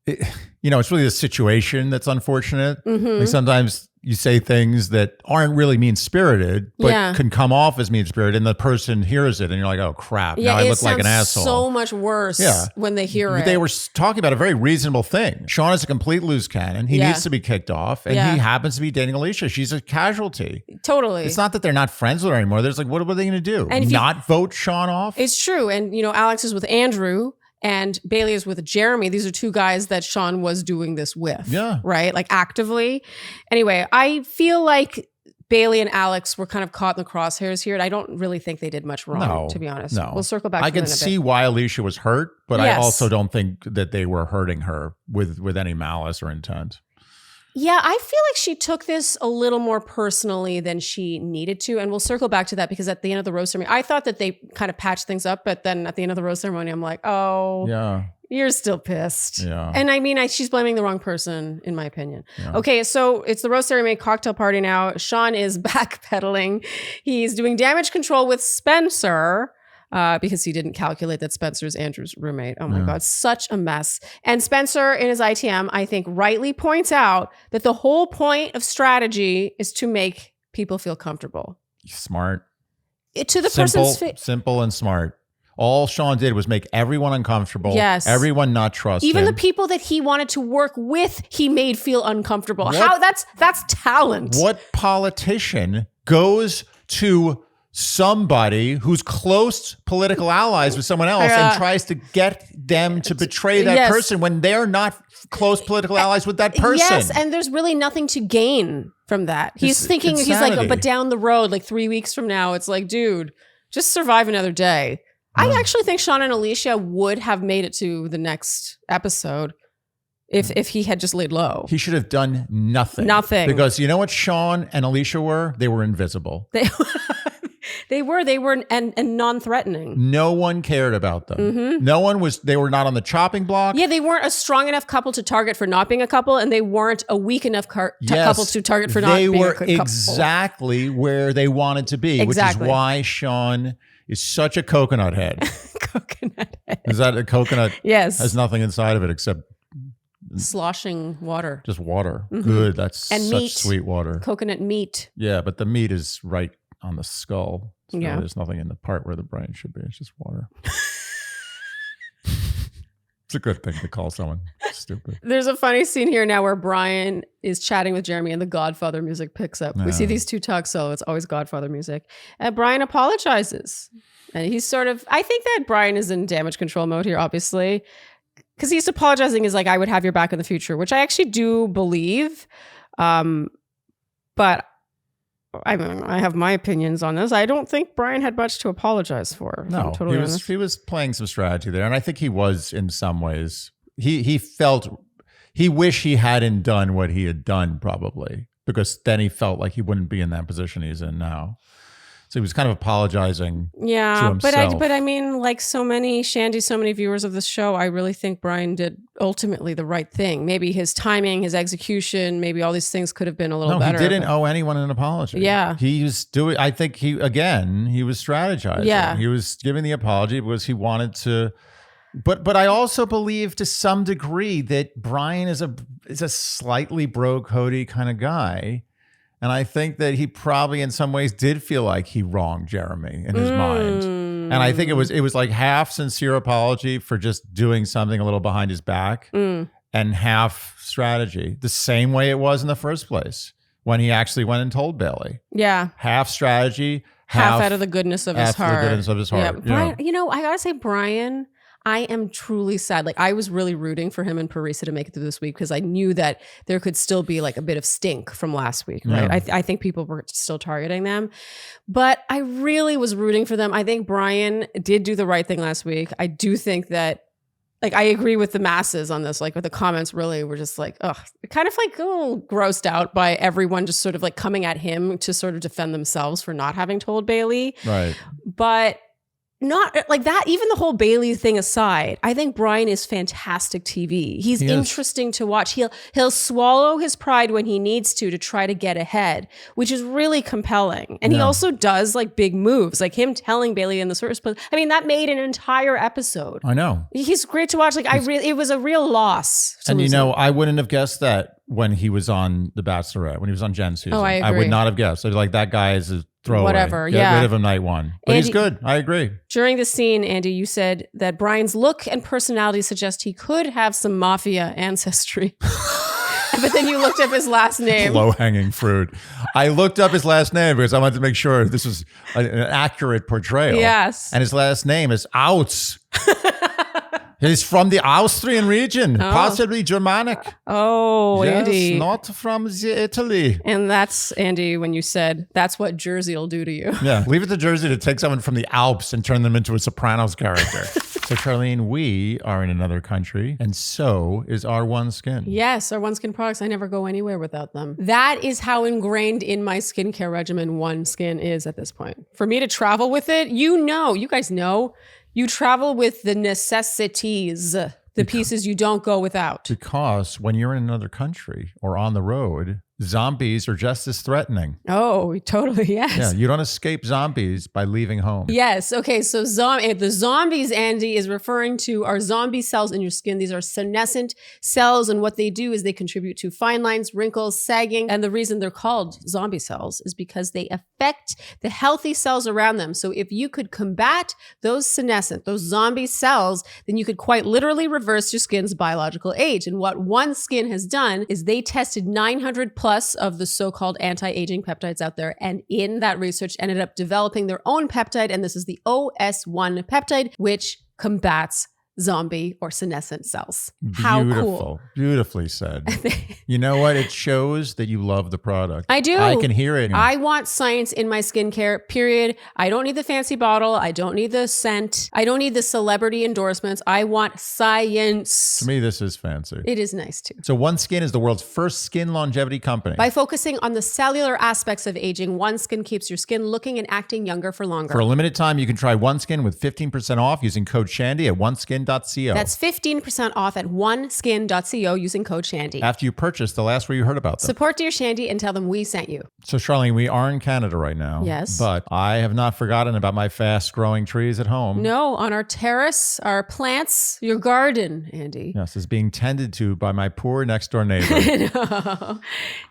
it's really the situation that's unfortunate. Mm-hmm. Like sometimes you say things that aren't really mean-spirited, but can come off as mean-spirited, and the person hears it, and you're like, oh, crap, now I look like an asshole. So much worse when they hear it. They were talking about a very reasonable thing. Sean is a complete loose cannon. He needs to be kicked off, and he happens to be dating Alicia. She's a casualty. Totally. It's not that they're not friends with her anymore. There's like, what are they going to do? And not vote Sean off? It's true. And, Alex is with Andrew. And Bailey is with Jeremy. These are 2 guys that Sean was doing this with. Yeah. Right? Like actively. Anyway, I feel like Bailey and Alex were kind of caught in the crosshairs here. And I don't really think they did much wrong, to be honest. No. We'll circle back to I can see why Alicia was hurt, but I also don't think that they were hurting her with any malice or intent. Yeah, I feel like she took this a little more personally than she needed to. And we'll circle back to that because at the end of the rose ceremony, I thought that they kind of patched things up. But then at the end of the rose ceremony, I'm like, oh, you're still pissed. Yeah. And I mean, she's blaming the wrong person, in my opinion. Yeah. Okay, so it's the rose ceremony cocktail party now. Sean is backpedaling. He's doing damage control with Spencer. Because he didn't calculate that Spencer's Andrew's roommate. Oh my God, such a mess. And Spencer in his ITM, I think, rightly points out that the whole point of strategy is to make people feel comfortable. Smart. To the person's face. Simple and smart. All Sean did was make everyone uncomfortable. Yes. Everyone not trust Even him. the people that he wanted to work with, he made feel uncomfortable. That's talent. What politician goes to somebody who's close political allies with someone else and tries to get them to betray that person when they're not close political allies with that person? Yes, and there's really nothing to gain from that. He's thinking, he's like, oh, but down the road, like 3 weeks from now, it's like, dude, just survive another day. I actually think Sean and Alicia would have made it to the next episode if he had just laid low. He should have done nothing. Nothing. Because you know what Sean and Alicia were? They were invisible. They were and non-threatening. No one cared about them. No one was, they were not on the chopping block. Yeah, they weren't a strong enough couple to target for not being a couple, and they weren't a weak enough couple to target for not being a couple. They were exactly where they wanted to be, Exactly. which is why Sean is such a coconut head. Coconut head. Is that a coconut? Yes. Has nothing inside of it except Sloshing water. just water. Good. That's And such meat. sweet water. Coconut meat. Yeah, but the meat is right on the skull. So Yeah. there's nothing in the part where the brain should be. It's just water. It's a good thing to call someone stupid. There's a funny scene here now where Brian is chatting with Jeremy and the Godfather music picks up. We see these two talk, so it's always Godfather music. And Brian apologizes. And he's sort of, I think that Brian is in damage control mode here, obviously. Because he's apologizing is like, I would have your back in the future, which I actually do believe. But I mean, I have my opinions on this. I don't think Brian had much to apologize for. No, he was playing some strategy there. And I think he was in some ways. He felt, he wished he hadn't done what he had done probably, because then he felt like he wouldn't be in that position he's in now. So he was kind of apologizing to himself. But I mean, like so many viewers of this show, I really think Brian did ultimately the right thing. Maybe his timing, his execution, maybe all these things could have been a little better. He didn't owe anyone an apology. Yeah. He was doing, I think he was strategizing. Yeah. He was giving the apology because he wanted to, but I also believe to some degree that Brian is a slightly bro Cody kind of guy. And I think that he probably in some ways did feel like he wronged Jeremy in his mind. And I think it was like half sincere apology for just doing something a little behind his back and half strategy. The same way it was in the first place when he actually went and told Bailey. Yeah. Half strategy, half out of the goodness of his heart. The goodness of his heart. Yeah. Brian, I gotta say, Brian, I am truly sad. Like, I was really rooting for him and Parisa to make it through this week because I knew that there could still be like a bit of stink from last week, right? Yeah. I think people were still targeting them, but I really was rooting for them. I think Brian did do the right thing last week. I do think that, like, I agree with the masses on this. Like, with the comments really were just like, ugh, kind of like a little grossed out by everyone just sort of like coming at him to sort of defend themselves for not having told Bailey. Right. But not like that. Even the whole Bailey thing aside, I think Brian is fantastic TV. He's interesting to watch. He'll swallow his pride when he needs to try to get ahead, which is really compelling. And he also does like big moves, like him telling Bailey in the first place. I mean, that made an entire episode. I know. He's great to watch. Like it was a real loss. And I wouldn't have guessed that when he was on The Bachelorette, when he was on Jen's season. Oh, I agree. I would not have guessed. I'd be like, that guy is a throwaway. Whatever, Get rid of him night one. But Andy, he's good. I agree. During the scene, Andy, you said that Brian's look and personality suggest he could have some mafia ancestry. But then you looked up his last name. Low-hanging fruit. I looked up his last name because I wanted to make sure this was an accurate portrayal. Yes. And his last name is Outs. He's from the Austrian region, possibly Germanic. Oh, yes, Andy. Not from Italy. And that's, Andy, when you said, that's what Jersey will do to you. Yeah, leave it to Jersey to take someone from the Alps and turn them into a Sopranos character. So, Sharleen, we are in another country, and so is our OneSkin. Yes, our OneSkin products. I never go anywhere without them. That is how ingrained in my skincare regimen OneSkin is at this point. For me to travel with it, you guys know, you travel with the necessities, the pieces you don't go without. Because when you're in another country or on the road, zombies are just as threatening. Oh, totally, yes. Yeah, you don't escape zombies by leaving home. Yes, okay, so the zombies, Andy, is referring to our zombie cells in your skin. These are senescent cells, and what they do is they contribute to fine lines, wrinkles, sagging, and the reason they're called zombie cells is because they affect the healthy cells around them. So if you could combat those zombie cells, then you could quite literally reverse your skin's biological age. And what OneSkin has done is they tested 900 plus of the so-called anti-aging peptides out there, and in that research ended up developing their own peptide, and this is the OS1 peptide, which combats zombie or senescent cells. How Beautiful. cool. Beautifully said. You know what? It shows that you love the product. I do. I can hear it. I want science in my skincare, period. I don't need the fancy bottle. I don't need the scent. I don't need the celebrity endorsements. I want science. To me, this is fancy. It is nice too. So OneSkin is the world's first skin longevity company. By focusing on the cellular aspects of aging, OneSkin keeps your skin looking and acting younger for longer. For a limited time, you can try OneSkin with 15% off using code Shandy at oneskin.co. That's 15% off at oneskin.co using code Shandy. After you purchase, they'll ask where you heard about them. Support Dear Shandy and tell them we sent you. So Sharleen, we are in Canada right now. Yes. But I have not forgotten about my fast growing trees at home. No, on our terrace, our plants, your garden, Andy. Yes, is being tended to by my poor next door neighbor.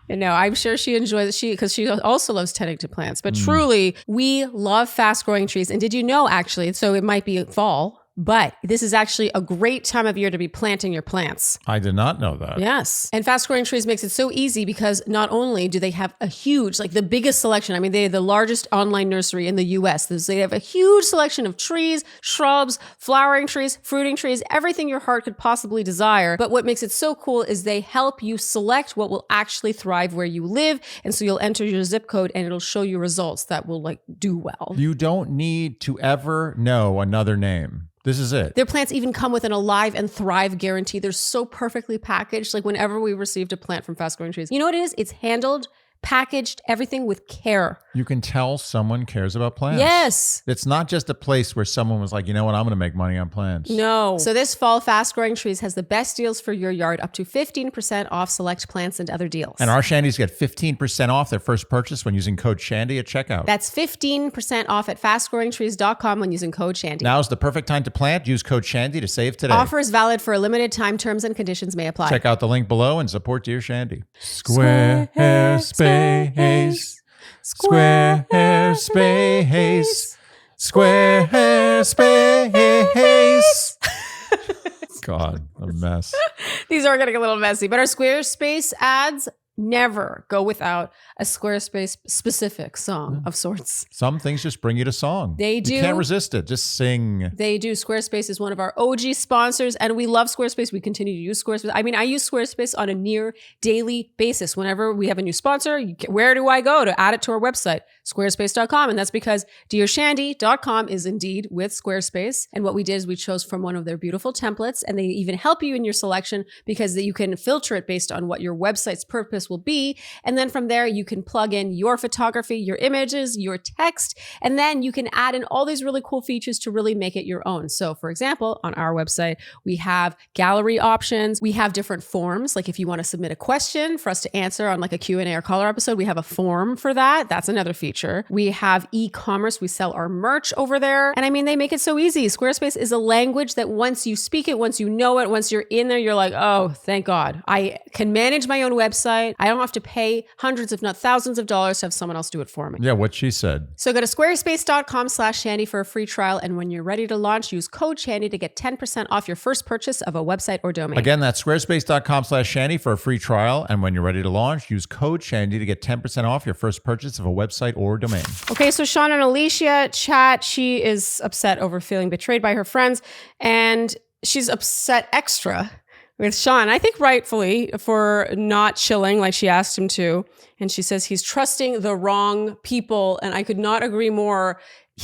No, I'm sure she enjoys it because she also loves tending to plants. But truly, we love fast growing trees. And did you know, actually, so it might be fall, but this is actually a great time of year to be planting your plants. I did not know that. Yes. And fast growing trees makes it so easy because not only do they have a huge, like the biggest selection, I mean, they're the largest online nursery in the US. They have a huge selection of trees, shrubs, flowering trees, fruiting trees, everything your heart could possibly desire. But what makes it so cool is they help you select what will actually thrive where you live. And so you'll enter your zip code and it'll show you results that will like do well. You don't need to ever know another name. This is it. Their plants even come with an Alive and Thrive guarantee. They're so perfectly packaged. Like whenever we received a plant from Fast Growing Trees, you know what it is? It's handled, packaged, everything with care. You can tell someone cares about plants. Yes. It's not just a place where someone was like, you know what, I'm going to make money on plants. No. So this fall, Fast Growing Trees has the best deals for your yard, up to 15% off select plants and other deals. And our Shandys get 15% off their first purchase when using code Shandy at checkout. That's 15% off at fastgrowingtrees.com when using code Shandy. Now's the perfect time to plant. Use code Shandy to save today. Offer is valid for a limited time. Terms and conditions may apply. Check out the link below and support Dear Shandy. Squarespace. Squarespace. Squarespace. God, a mess. These are getting a little messy, but our Squarespace ads never go without a Squarespace specific song of sorts. Some things just bring you to song. They do. You can't resist it. Just sing. They do. Squarespace is one of our OG sponsors, and we love Squarespace. We continue to use Squarespace. I mean, I use Squarespace on a near daily basis. Whenever we have a new sponsor, where do I go to add it to our website? Squarespace.com. And that's because dearshandy.com is indeed with Squarespace. And what we did is we chose from one of their beautiful templates, and they even help you in your selection because you can filter it based on what your website's purpose will be. And then from there, you can plug in your photography, your images, your text, and then you can add in all these really cool features to really make it your own. So for example, on our website, we have gallery options. We have different forms. Like if you want to submit a question for us to answer on like a Q&A or caller episode, we have a form for that. That's another feature. We have e-commerce. We sell our merch over there. And I mean, they make it so easy. Squarespace is a language that once you speak it, once you know it, once you're in there, you're like, oh, thank God. I can manage my own website. I don't have to pay hundreds, if not thousands of dollars to have someone else do it for me. Yeah, what she said. So go to squarespace.com/Shandy for a free trial. And when you're ready to launch, use code Shandy to get 10% off your first purchase of a website or domain. Again, that's squarespace.com/Shandy for a free trial. And when you're ready to launch, use code Shandy to get 10% off your first purchase of a website or domain. Okay, so Sean and Alicia chat. She is upset over feeling betrayed by her friends. And she's upset extra with Sean, I think rightfully, for not chilling like she asked him to. And she says he's trusting the wrong people. And I could not agree more.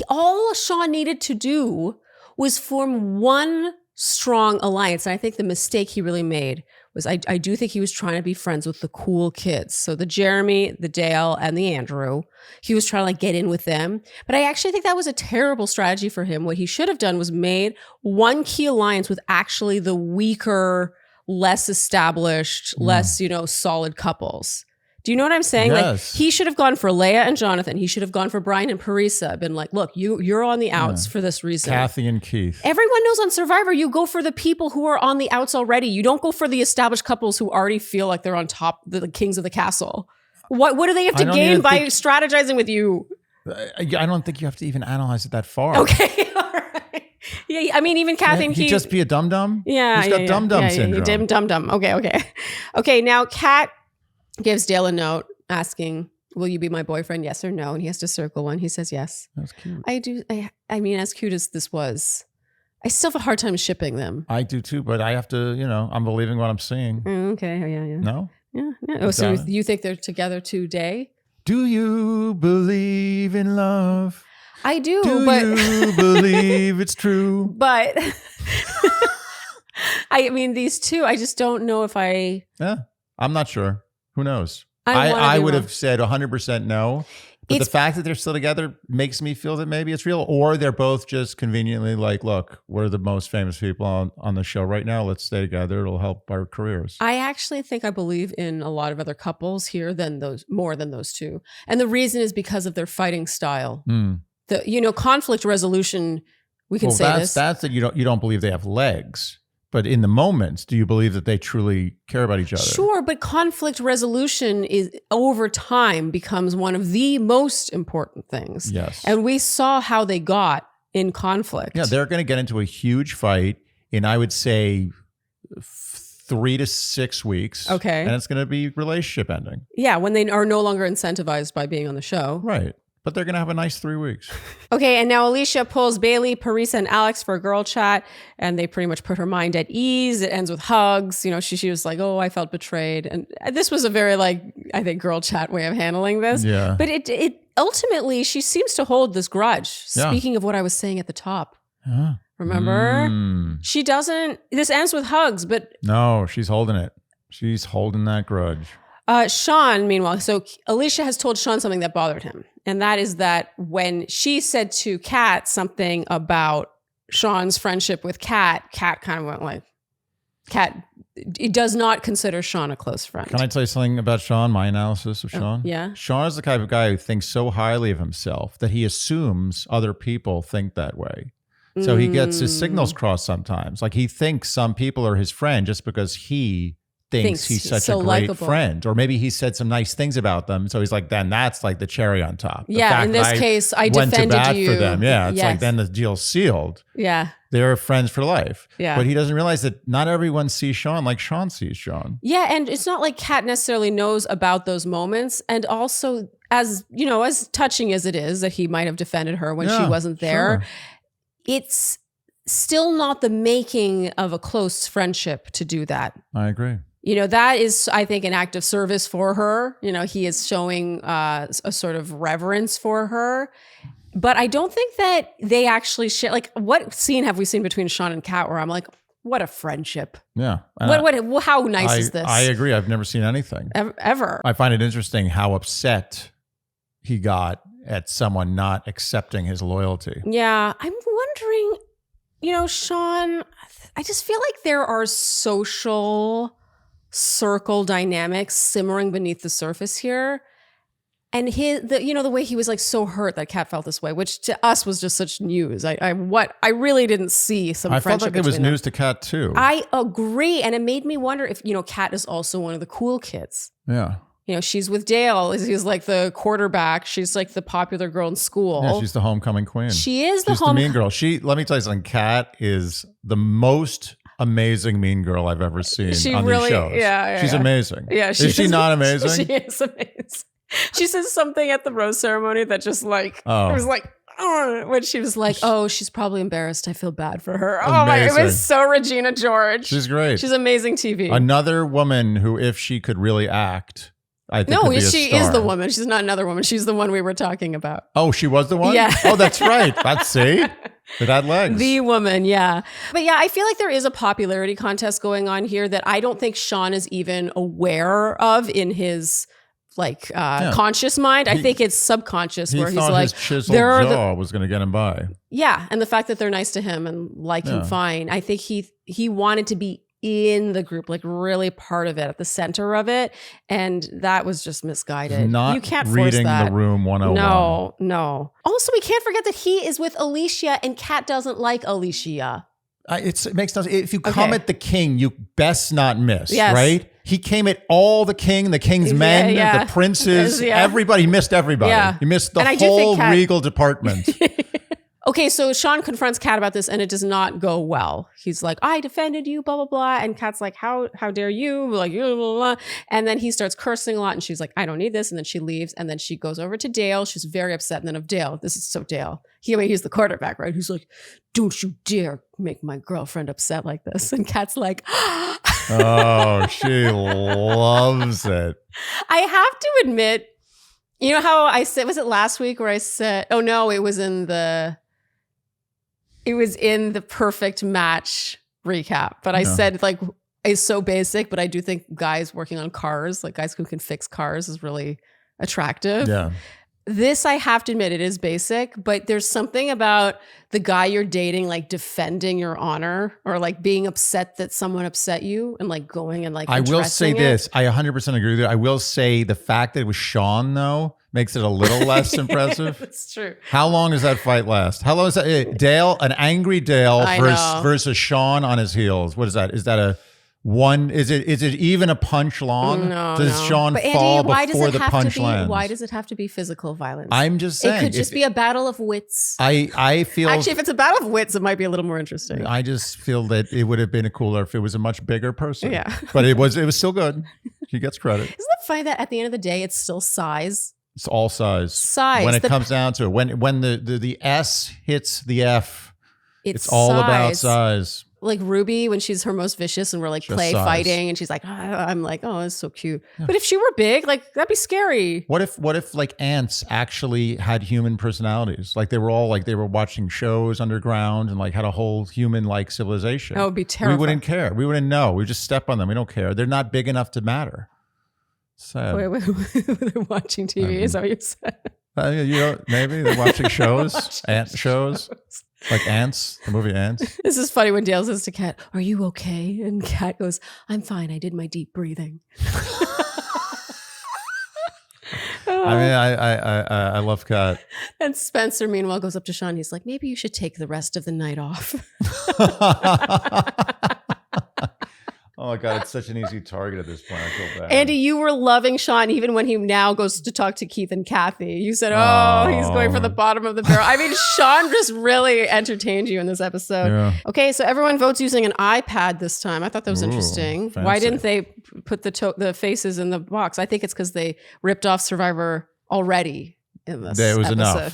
All Sean needed to do was form one strong alliance. And I think the mistake he really made was I do think he was trying to be friends with the cool kids. So the Jeremy, the Dale, and the Andrew. He was trying to like get in with them. But I actually think that was a terrible strategy for him. What he should have done was made one key alliance with actually the weaker, less established, less, solid couples. Do you know what I'm saying? Yes. Like he should have gone for Leia and Jonathan. He should have gone for Brian and Parisa. Been like, look, you're on the outs for this reason. Kathy and Keith. Everyone knows on Survivor, you go for the people who are on the outs already. You don't go for the established couples who already feel like they're on top, the kings of the castle. What do they have to gain by strategizing with you? I don't think you have to even analyze it that far. Okay, all right. Yeah, I mean, even Kathy and Keith. He'd just be a dum-dum? Yeah. He's got dum-dum syndrome. Dum-dum. Okay, now Kat gives Dale a note asking, will you be my boyfriend? Yes or no? And he has to circle one. He says yes. That's cute. I mean, as cute as this was, I still have a hard time shipping them. I do too, but I have to, I'm believing what I'm seeing. Okay. Yeah. No? Yeah. Oh, so you think they're together today? Do you believe in love? I do. Do you believe it's true? But I mean, these two, I just don't know if I. Yeah, I'm not sure. Who knows? I I would have said 100% no. But It's- the fact that they're still together makes me feel that maybe it's real, or they're both just conveniently like, look, we're the most famous people on the show right now. Let's stay together. It'll help our careers. I actually think I believe in a lot of other couples here more than those two. And the reason is because of their fighting style. The conflict resolution, we can say that's, this. That's that you don't believe they have legs. But in the moments, do you believe that they truly care about each other? Sure, but conflict resolution is over time becomes one of the most important things. Yes. And we saw how they got in conflict. Yeah, they're going to get into a huge fight in, I would say, 3 to 6 weeks. Okay. And it's going to be relationship ending. Yeah, when they are no longer incentivized by being on the show. Right. But they're going to have a nice 3 weeks. Okay, and now Alicia pulls Bailey, Parisa, and Alex for a girl chat, and they pretty much put her mind at ease. It ends with hugs. She was like, oh, I felt betrayed. And this was a very, I think, girl chat way of handling this. Yeah. But it ultimately, she seems to hold this grudge. Yeah. Speaking of what I was saying at the top. Huh. Remember? She doesn't, this ends with hugs, but... No, she's holding it. She's holding that grudge. Sean, meanwhile, so Alicia has told Sean something that bothered him. And that is that when she said to Kat something about Sean's friendship with Kat kind of went like, Kat does not consider Sean a close friend. Can I tell you something about Sean, my analysis of Sean? Yeah. Sean is the type of guy who thinks so highly of himself that he assumes other people think that way. So he gets his signals crossed sometimes. Like he thinks some people are his friend just because he thinks he's such so a great likable. friend, or maybe he said some nice things about them. So he's like, then that's like the cherry on top. The Yeah, fact in this that case, I went defended to bat you. for them. Yeah, it's Yes. like then the deal's sealed. Yeah. They're friends for life. Yeah. But he doesn't realize that not everyone sees Sean like Sean sees Sean. Yeah, and it's not like Kat necessarily knows about those moments. And also, as touching as it is that he might have defended her when she wasn't there, Sure. it's still not the making of a close friendship to do that. I agree. That is, I think, an act of service for her. He is showing a sort of reverence for her. But I don't think that they actually share. Like, what scene have we seen between Sean and Kat where I'm like, what a friendship. Yeah. How nice is this? I agree. I've never seen anything. Ever. I find it interesting how upset he got at someone not accepting his loyalty. Yeah. I'm wondering, Sean, I just feel like there are social circle dynamics simmering beneath the surface here. And the way he was like so hurt that Kat felt this way, which to us was just such news. I really didn't see some I friendship felt like it was between them. news to Kat too. I agree. And it made me wonder if, Kat is also one of the cool kids. Yeah. She's with Dale. He's like the quarterback. She's like the popular girl in school. Yeah, she's the homecoming queen. She is She's the mean girl. Let me tell you something. Kat is the most amazing mean girl I've ever seen on these shows. Yeah, she's amazing. Yeah, is she not amazing? She is amazing. She says something at the rose ceremony that just like it was like when she was like, "Oh, she's probably embarrassed. I feel bad for her." Oh my! It was so Regina George. She's great. She's amazing TV. Another woman who, if she could really act, I think could be a she star. is the woman. She's not another woman. She's the one we were talking about. Oh, she was the one? Yeah. Oh, that's right. See? It had legs. The woman, yeah. But yeah, I feel like there is a popularity contest going on here that I don't think Sean is even aware of in his conscious mind. I think it's subconscious where he's like, his chiseled jaw was going to get him by. Yeah, and the fact that they're nice to him and like him fine. I think he wanted to be in the group, like really part of it, at the center of it, and that was just misguided. Not you can't reading force that. the room 101. No. Also, we can't forget that he is with Alicia, and Kat doesn't like Alicia. It makes no sense. If you come at the king, you best not miss, right? He came at all the king's men, the princes, everybody. He missed everybody. Yeah. He missed the whole regal department. Okay, so Sean confronts Kat about this and it does not go well. He's like, I defended you, blah, blah, blah. And Kat's like, how dare you? Like, blah, blah, blah. And then he starts cursing a lot and she's like, I don't need this. And then she leaves and then she goes over to Dale. She's very upset. And then of Dale, this is so Dale. He's the quarterback, right? He's like, don't you dare make my girlfriend upset like this. And Kat's like, oh, she loves it. I have to admit, you know how I said, was it last week where I said, oh no, it was in the perfect match recap. But I said like, it's so basic, but I do think guys working on cars, like guys who can fix cars is really attractive. Yeah. This, I have to admit, it is basic, but there's something about the guy you're dating, like defending your honor or like being upset that someone upset you and like going and like I will say addressing this. I 100% agree with you. I will say the fact that it was Sean, though, makes it a little less impressive. That's true. How long does that fight last? How long is that? Dale, an angry Dale I know. versus Sean on his heels. What is that? Is that a one? Is it even a punch long? No, Does no. Sean But fall Andy, why does before it the have punch to be, lands? Why does it have to be physical violence? I'm just saying. It could just be a battle of wits. I feel Actually, if it's a battle of wits, it might be a little more interesting. I just feel that it would have been cooler if it was a much bigger person. Yeah. But it was still good. He gets credit. Isn't it funny that at the end of the day, it's still size? It's all size. Size. When it comes down to it, when the S hits the F, it's all size. about size. Like Ruby, when she's her most vicious and we're like Just play size. fighting and she's like, I'm like, oh, that's so cute. Yeah. But if she were big, like that'd be scary. What if like ants actually had human personalities? Like they were watching shows underground and like had a whole human like civilization. That would be terrifying. We wouldn't care. We wouldn't know. We just step on them. We don't care. They're not big enough to matter. Sad. Wait, they're watching TV. Is that what you said? Maybe they're watching shows, ant shows. Like Ants, the movie Ants. This is funny when Dale says to Kat, are you okay? And Kat goes, I'm fine. I did my deep breathing. I mean, I love Kat. And Spencer, meanwhile, goes up to Sean. He's like, maybe you should take the rest of the night off. Oh my God, it's such an easy target at this point. I feel bad. Andy, you were loving Sean even when he now goes to talk to Keith and Kathy. You said, he's going for the bottom of the barrel. I mean, Sean just really entertained you in this episode. Yeah. Okay, so everyone votes using an iPad this time. I thought that was interesting. Fancy. Why didn't they put the faces in the box? I think it's because they ripped off Survivor already. In this it was episode. enough.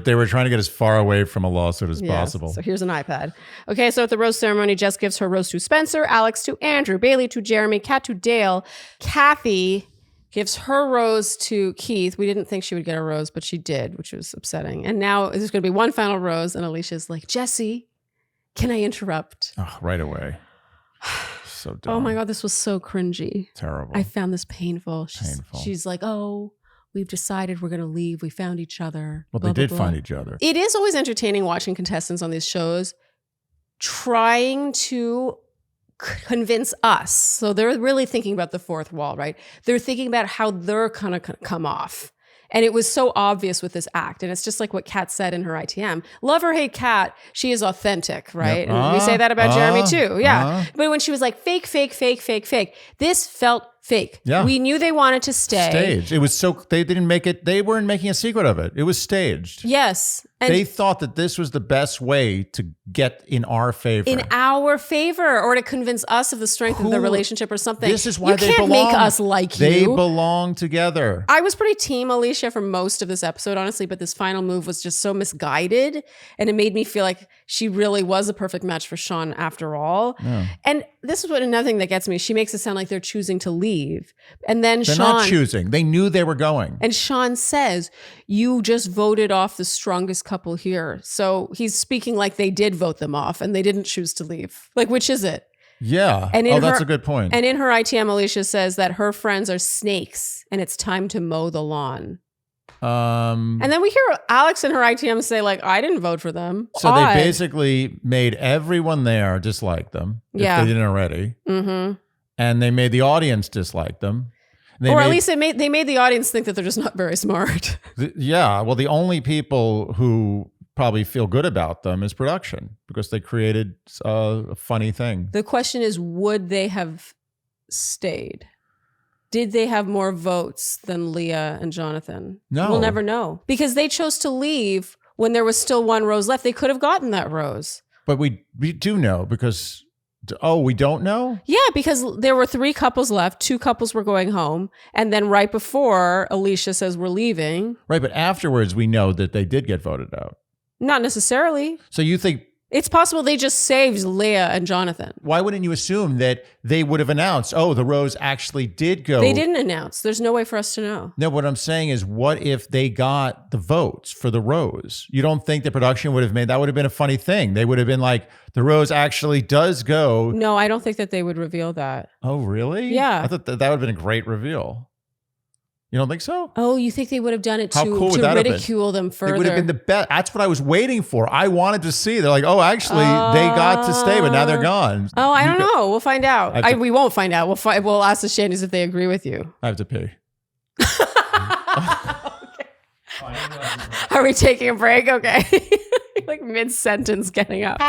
They were trying to get as far away from a lawsuit as possible. So here's an iPad. Okay, so at the rose ceremony, Jess gives her rose to Spencer, Alex to Andrew, Bailey to Jeremy, Kat to Dale. Kathy gives her rose to Keith. We didn't think she would get a rose, but she did, which was upsetting. And now there's going to be one final rose, and Alicia's like, Jesse, can I interrupt? Oh, right away. So dumb. Oh my God, this was so cringy. Terrible. I found this painful. She's like, we've decided we're going to leave. We found each other. Well, blah, they did blah, blah. find each other. It is always entertaining watching contestants on these shows trying to convince us. So they're really thinking about the fourth wall, right? They're thinking about how they're going to come off. And it was so obvious with this act. And it's just like what Kat said in her ITM. Love or hate Kat, she is authentic, right? Yep. And we say that about Jeremy too. Yeah. But when she was like fake, this felt fake. Yeah. We knew they wanted to stay. Staged. It was they didn't make it, they weren't making a secret of it. It was staged. Yes. And they thought that this was the best way to get in our favor. In our favor, or to convince us of the strength of the relationship or something. This is why they can't belong. make us like They you. belong together. I was pretty team Alicia for most of this episode, honestly, but this final move was just so misguided. And it made me feel like she really was a perfect match for Sean after all. Yeah. And this is another thing that gets me. She makes it sound like they're choosing to leave. And then They're Sean... not choosing. They knew they were going. And Sean says, you just voted off the strongest couple here. So he's speaking like they did vote them off and they didn't choose to leave. Like, which is it? Yeah. And that's a good point. And in her ITM, Alicia says that her friends are snakes and it's time to mow the lawn. And then we hear Alex in her ITM say, like, I didn't vote for them. So Odd. they basically made everyone there dislike them. If they didn't already. Mm-hmm. And they made the audience dislike them. At least they made the audience think that they're just not very smart. Well, the only people who probably feel good about them is production because they created a funny thing. The question is, would they have stayed? Did they have more votes than Leah and Jonathan? No. We'll never know because they chose to leave when there was still one rose left, they could have gotten that rose. But we do know because, we don't know? Yeah, because there were 3 couples left. 2 couples were going home. And then right before, Alicia says, we're leaving. Right, but afterwards we know that they did get voted out. Not necessarily. So you think... It's possible they just saved Leah and Jonathan. Why wouldn't you assume that they would have announced, the rose actually did go? They didn't announce. There's no way for us to know. No, what I'm saying is, what if they got the votes for the rose? You don't think the production would have made, that would have been a funny thing. They would have been like, the rose actually does go. No, I don't think that they would reveal that. Oh, really? Yeah. I thought that would have been a great reveal. You don't think so? Oh, you think they would have done it How cool would to that have been? ridicule them further? It would have been the best. That's what I was waiting for. I wanted to see. They're like, actually, they got to stay, but now they're gone. Oh, I don't know. We'll find out. We won't find out. We'll ask the Shandys if they agree with you. I have to pee. Are we taking a break? Okay. Like mid-sentence getting up.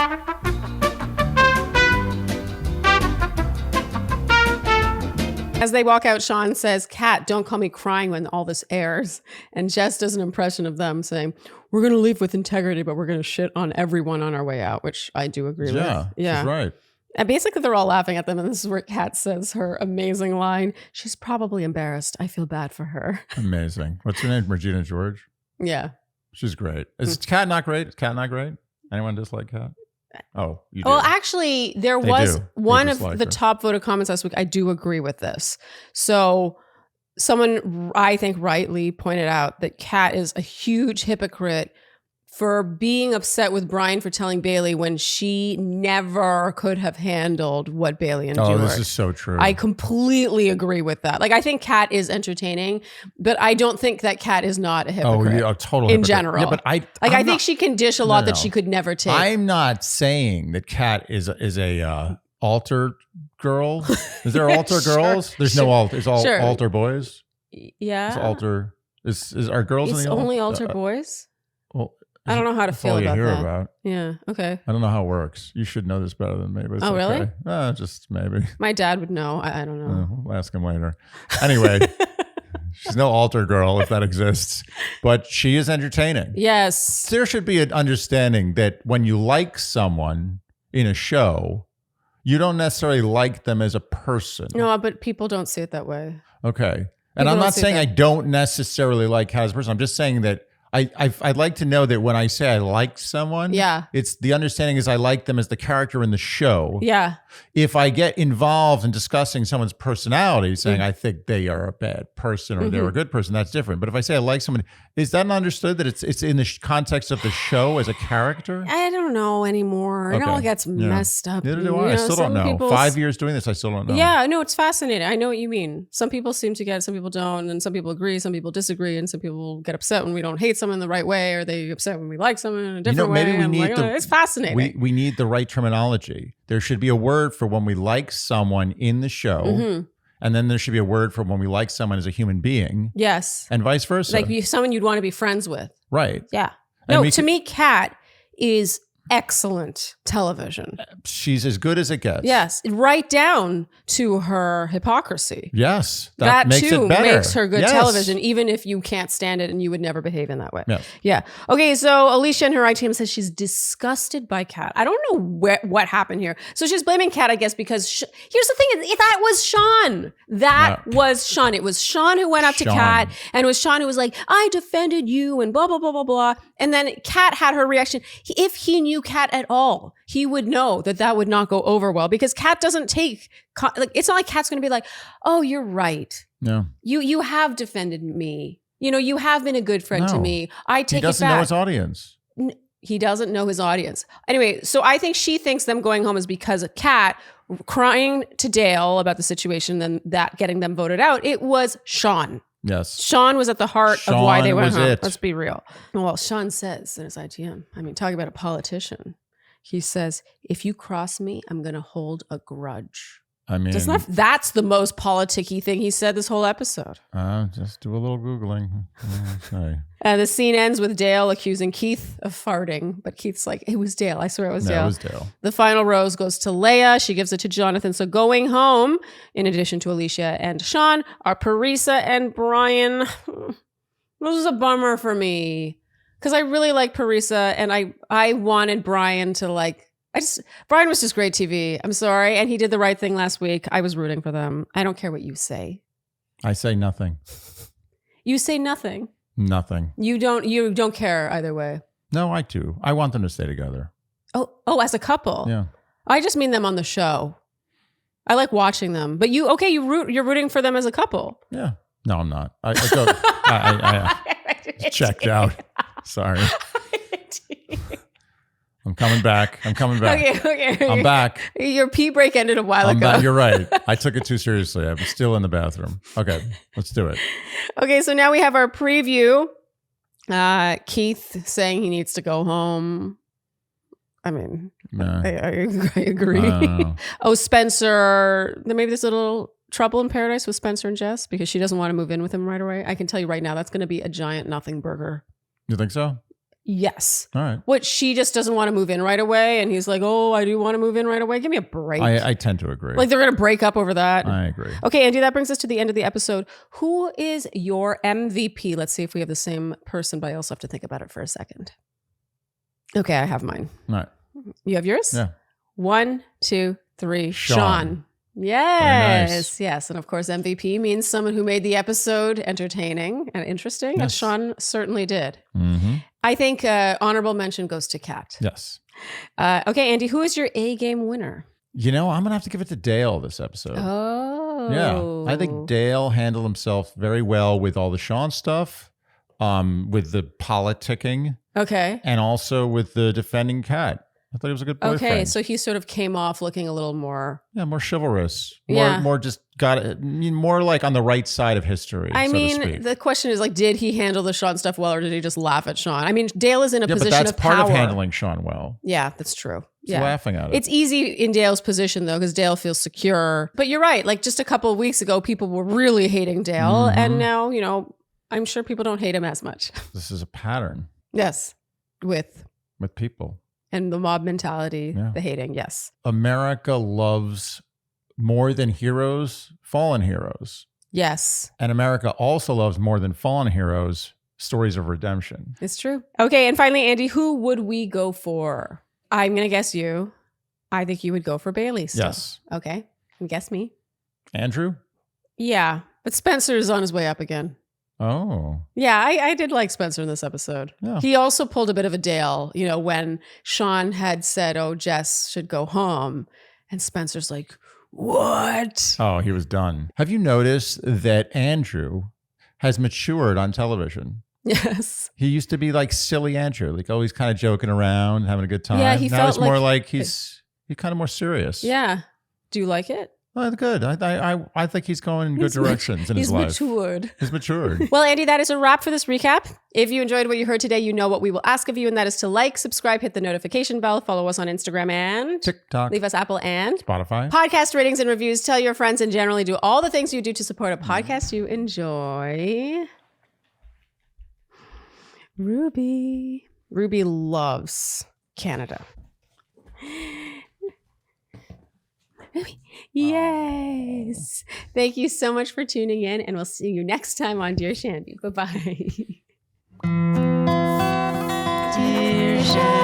As they walk out, Sean says, Kat, don't call me crying when all this airs. And Jess does an impression of them saying, we're going to leave with integrity, but we're going to shit on everyone on our way out, which I do agree with. Yeah, she's right. And basically they're all laughing at them. And this is where Kat says her amazing line. She's probably embarrassed. I feel bad for her. Amazing. What's her name? Regina George? Yeah. She's great. Is Kat not great? Is Kat not great? Anyone dislike Kat? Oh, you do. Well, actually, there was one of the her. top voted comments last week. I do agree with this. So someone, I think rightly, pointed out that Kat is a huge hypocrite for being upset with Brian for telling Bailey when she never could have handled what Bailey endured. Oh, this is so true. I completely agree with that. Like, I think Kat is entertaining, but I don't think that Kat is not a hypocrite. Oh, yeah, totally. In general. Yeah, but I think she can dish a lot that she could never take. I'm not saying that Kat is a altar girl. Is there altar girls? There's no altar. It's all altar boys. Yeah. It's altar. Is our girls it's in the only altar boys? Well, I don't know how to feel about that. About. Yeah. Okay. I don't know how it works. You should know this better than me. But it's really? Just maybe. My dad would know. I don't know. We'll ask him later. Anyway, she's no altar girl if that exists, but she is entertaining. Yes. There should be an understanding that when you like someone in a show, you don't necessarily like them as a person. No, but people don't see it that way. Okay. And I'm not saying I don't necessarily like Kat as a person. I'm just saying that I'd like to know that when I say I like someone, it's the understanding is I like them as the character in the show. Yeah. If I get involved in discussing someone's personality, saying I think they are a bad person or they're a good person, that's different. But if I say I like someone, is that understood that it's in the context of the show as a character? I don't know anymore. It all gets messed up. Neither do I. I still don't know. 5 years doing this, I still don't know. Yeah, no, it's fascinating. I know what you mean. Some people seem to get it, some people don't, and some people agree, some people disagree, and some people get upset when we don't hate someone the right way, or they upset when we like someone in a different way. Maybe we need it's fascinating. We need the right terminology. There should be a word for when we like someone in the show, and then there should be a word for when we like someone as a human being. Yes. And vice versa. Like someone you'd want to be friends with. Right. Yeah. No, to me, Kat is excellent television. She's as good as it gets. Yes, right down to her hypocrisy. Yes, that makes too it better. Makes her good television, even if you can't stand it and you would never behave in that way. Yeah. Yeah. Okay, so Alicia and her IT team says she's disgusted by Kat. I don't know what happened here. So she's blaming Kat, I guess, because here's the thing: that was Sean. That was Sean. It was Sean who went up to Kat, and it was Sean who was like, "I defended you," and blah blah blah blah blah. And then Kat had her reaction. If he knew Kat at all, he would know that would not go over well, because Kat doesn't take it's not like Kat's going to be like, "Oh, you're right. No, you have defended me. You have been a good friend to me. I take it back." He doesn't know his audience. He doesn't know his audience. Anyway, so I think she thinks them going home is because of Kat crying to Dale about the situation and that getting them voted out. It was Sean. Yes. Sean was at the heart of why they went home. It. Let's be real. Well, Sean says in his ITM, talking about a politician, he says, "If you cross me, I'm going to hold a grudge." That's the most politic-y thing he said this whole episode. Just do a little Googling. The scene ends with Dale accusing Keith of farting, but Keith's like, "It was Dale. I swear it was Dale." It was Dale. The final rose goes to Leia. She gives it to Jonathan. So going home, in addition to Alicia and Sean, are Parisa and Brian. This is a bummer for me. Because I really like Parisa, and I wanted Brian to like. Brian was just great TV. I'm sorry, and he did the right thing last week. I was rooting for them. I don't care what you say. I say nothing. You say nothing. Nothing. You don't care either way. No, I do. I want them to stay together. Oh, as a couple. Yeah. I just mean them on the show. I like watching them, but you're rooting for them as a couple. Yeah. No, I'm not. I checked out. Sorry. I'm coming back. Okay. I'm back. Your pee break ended a while ago. You're right. I took it too seriously. I'm still in the bathroom. Okay, let's do it. Okay, so now we have our preview. Keith saying he needs to go home. I mean, Nah. I agree. Oh, Spencer. Maybe there's a little trouble in paradise with Spencer and Jess because she doesn't want to move in with him right away. I can tell you right now, that's going to be a giant nothing burger. You think so? Yes. All right. What, she just doesn't want to move in right away, and he's like, "Oh, I do want to move in right away." Give me a break. I tend to agree. Like they're going to break up over that. I agree. Okay, Andy, that brings us to the end of the episode. Who is your MVP? Let's see if we have the same person, but I also have to think about it for a second. Okay, I have mine. All right. You have yours? Yeah. 1, 2, 3. Sean. Yes. Nice. Yes. And of course, MVP means someone who made the episode entertaining and interesting. Yes. And Sean certainly did. Mm-hmm. I think honorable mention goes to Kat. Yes. Okay, Andy, who is your A-game winner? You know, I'm going to have to give it to Dale this episode. Oh. Yeah. I think Dale handled himself very well with all the Sean stuff, with the politicking, Okay. and also with the defending Kat. I thought he was a good boyfriend. Okay, so he sort of came off looking a little more... Yeah, more chivalrous. Yeah. More just more like on the right side of history, I so to mean, speak. the question is like, did he handle the Sean stuff well, or did he just laugh at Sean? I mean, Dale is in a Yeah, but position that's of part power. of handling Sean well. Yeah, that's true. He's Yeah. laughing at it. It's easy in Dale's position, though, because Dale feels secure. But you're right. Like, just a couple of weeks ago, people were really hating Dale. Mhm. And now, you know, I'm sure people don't hate him as much. This is a pattern Yes. With people. and the mob mentality, Yeah. the hating. Yes. America loves more than heroes, fallen heroes. Yes. And America also loves more than fallen heroes, stories of redemption. It's true. Okay. And finally, Andy, who would we go for? I'm going to guess you. I think you would go for Bailey still. Yes. Okay. And guess me. Andrew? Yeah. But Spencer is on his way up again. Oh. Yeah, I did like Spencer in this episode. Yeah. He also pulled a bit of a Dale, you know, when Sean had said, "Oh, Jess should go home." And Spencer's like, "What?" Oh, he was done. Have you noticed that Andrew has matured on television? Yes. He used to be like silly Andrew, like always kind of joking around, having a good time. Yeah, he now felt it's more like- like he's kind of more serious. Yeah. Do you like it? Oh, good. I think he's going in good directions in his life. He's matured. He's matured. Well, Andy, that is a wrap for this recap. If you enjoyed what you heard today, you know what we will ask of you, and that is to like, subscribe, hit the notification bell, follow us on Instagram, and TikTok, leave us Apple and Spotify. podcast ratings and reviews. Tell your friends and generally do all the things you do to support a podcast you enjoy. Ruby loves Canada. Yes. Thank you so much for tuning in, and we'll see you next time on Dear Shandy. Bye-bye. Dear Shandy.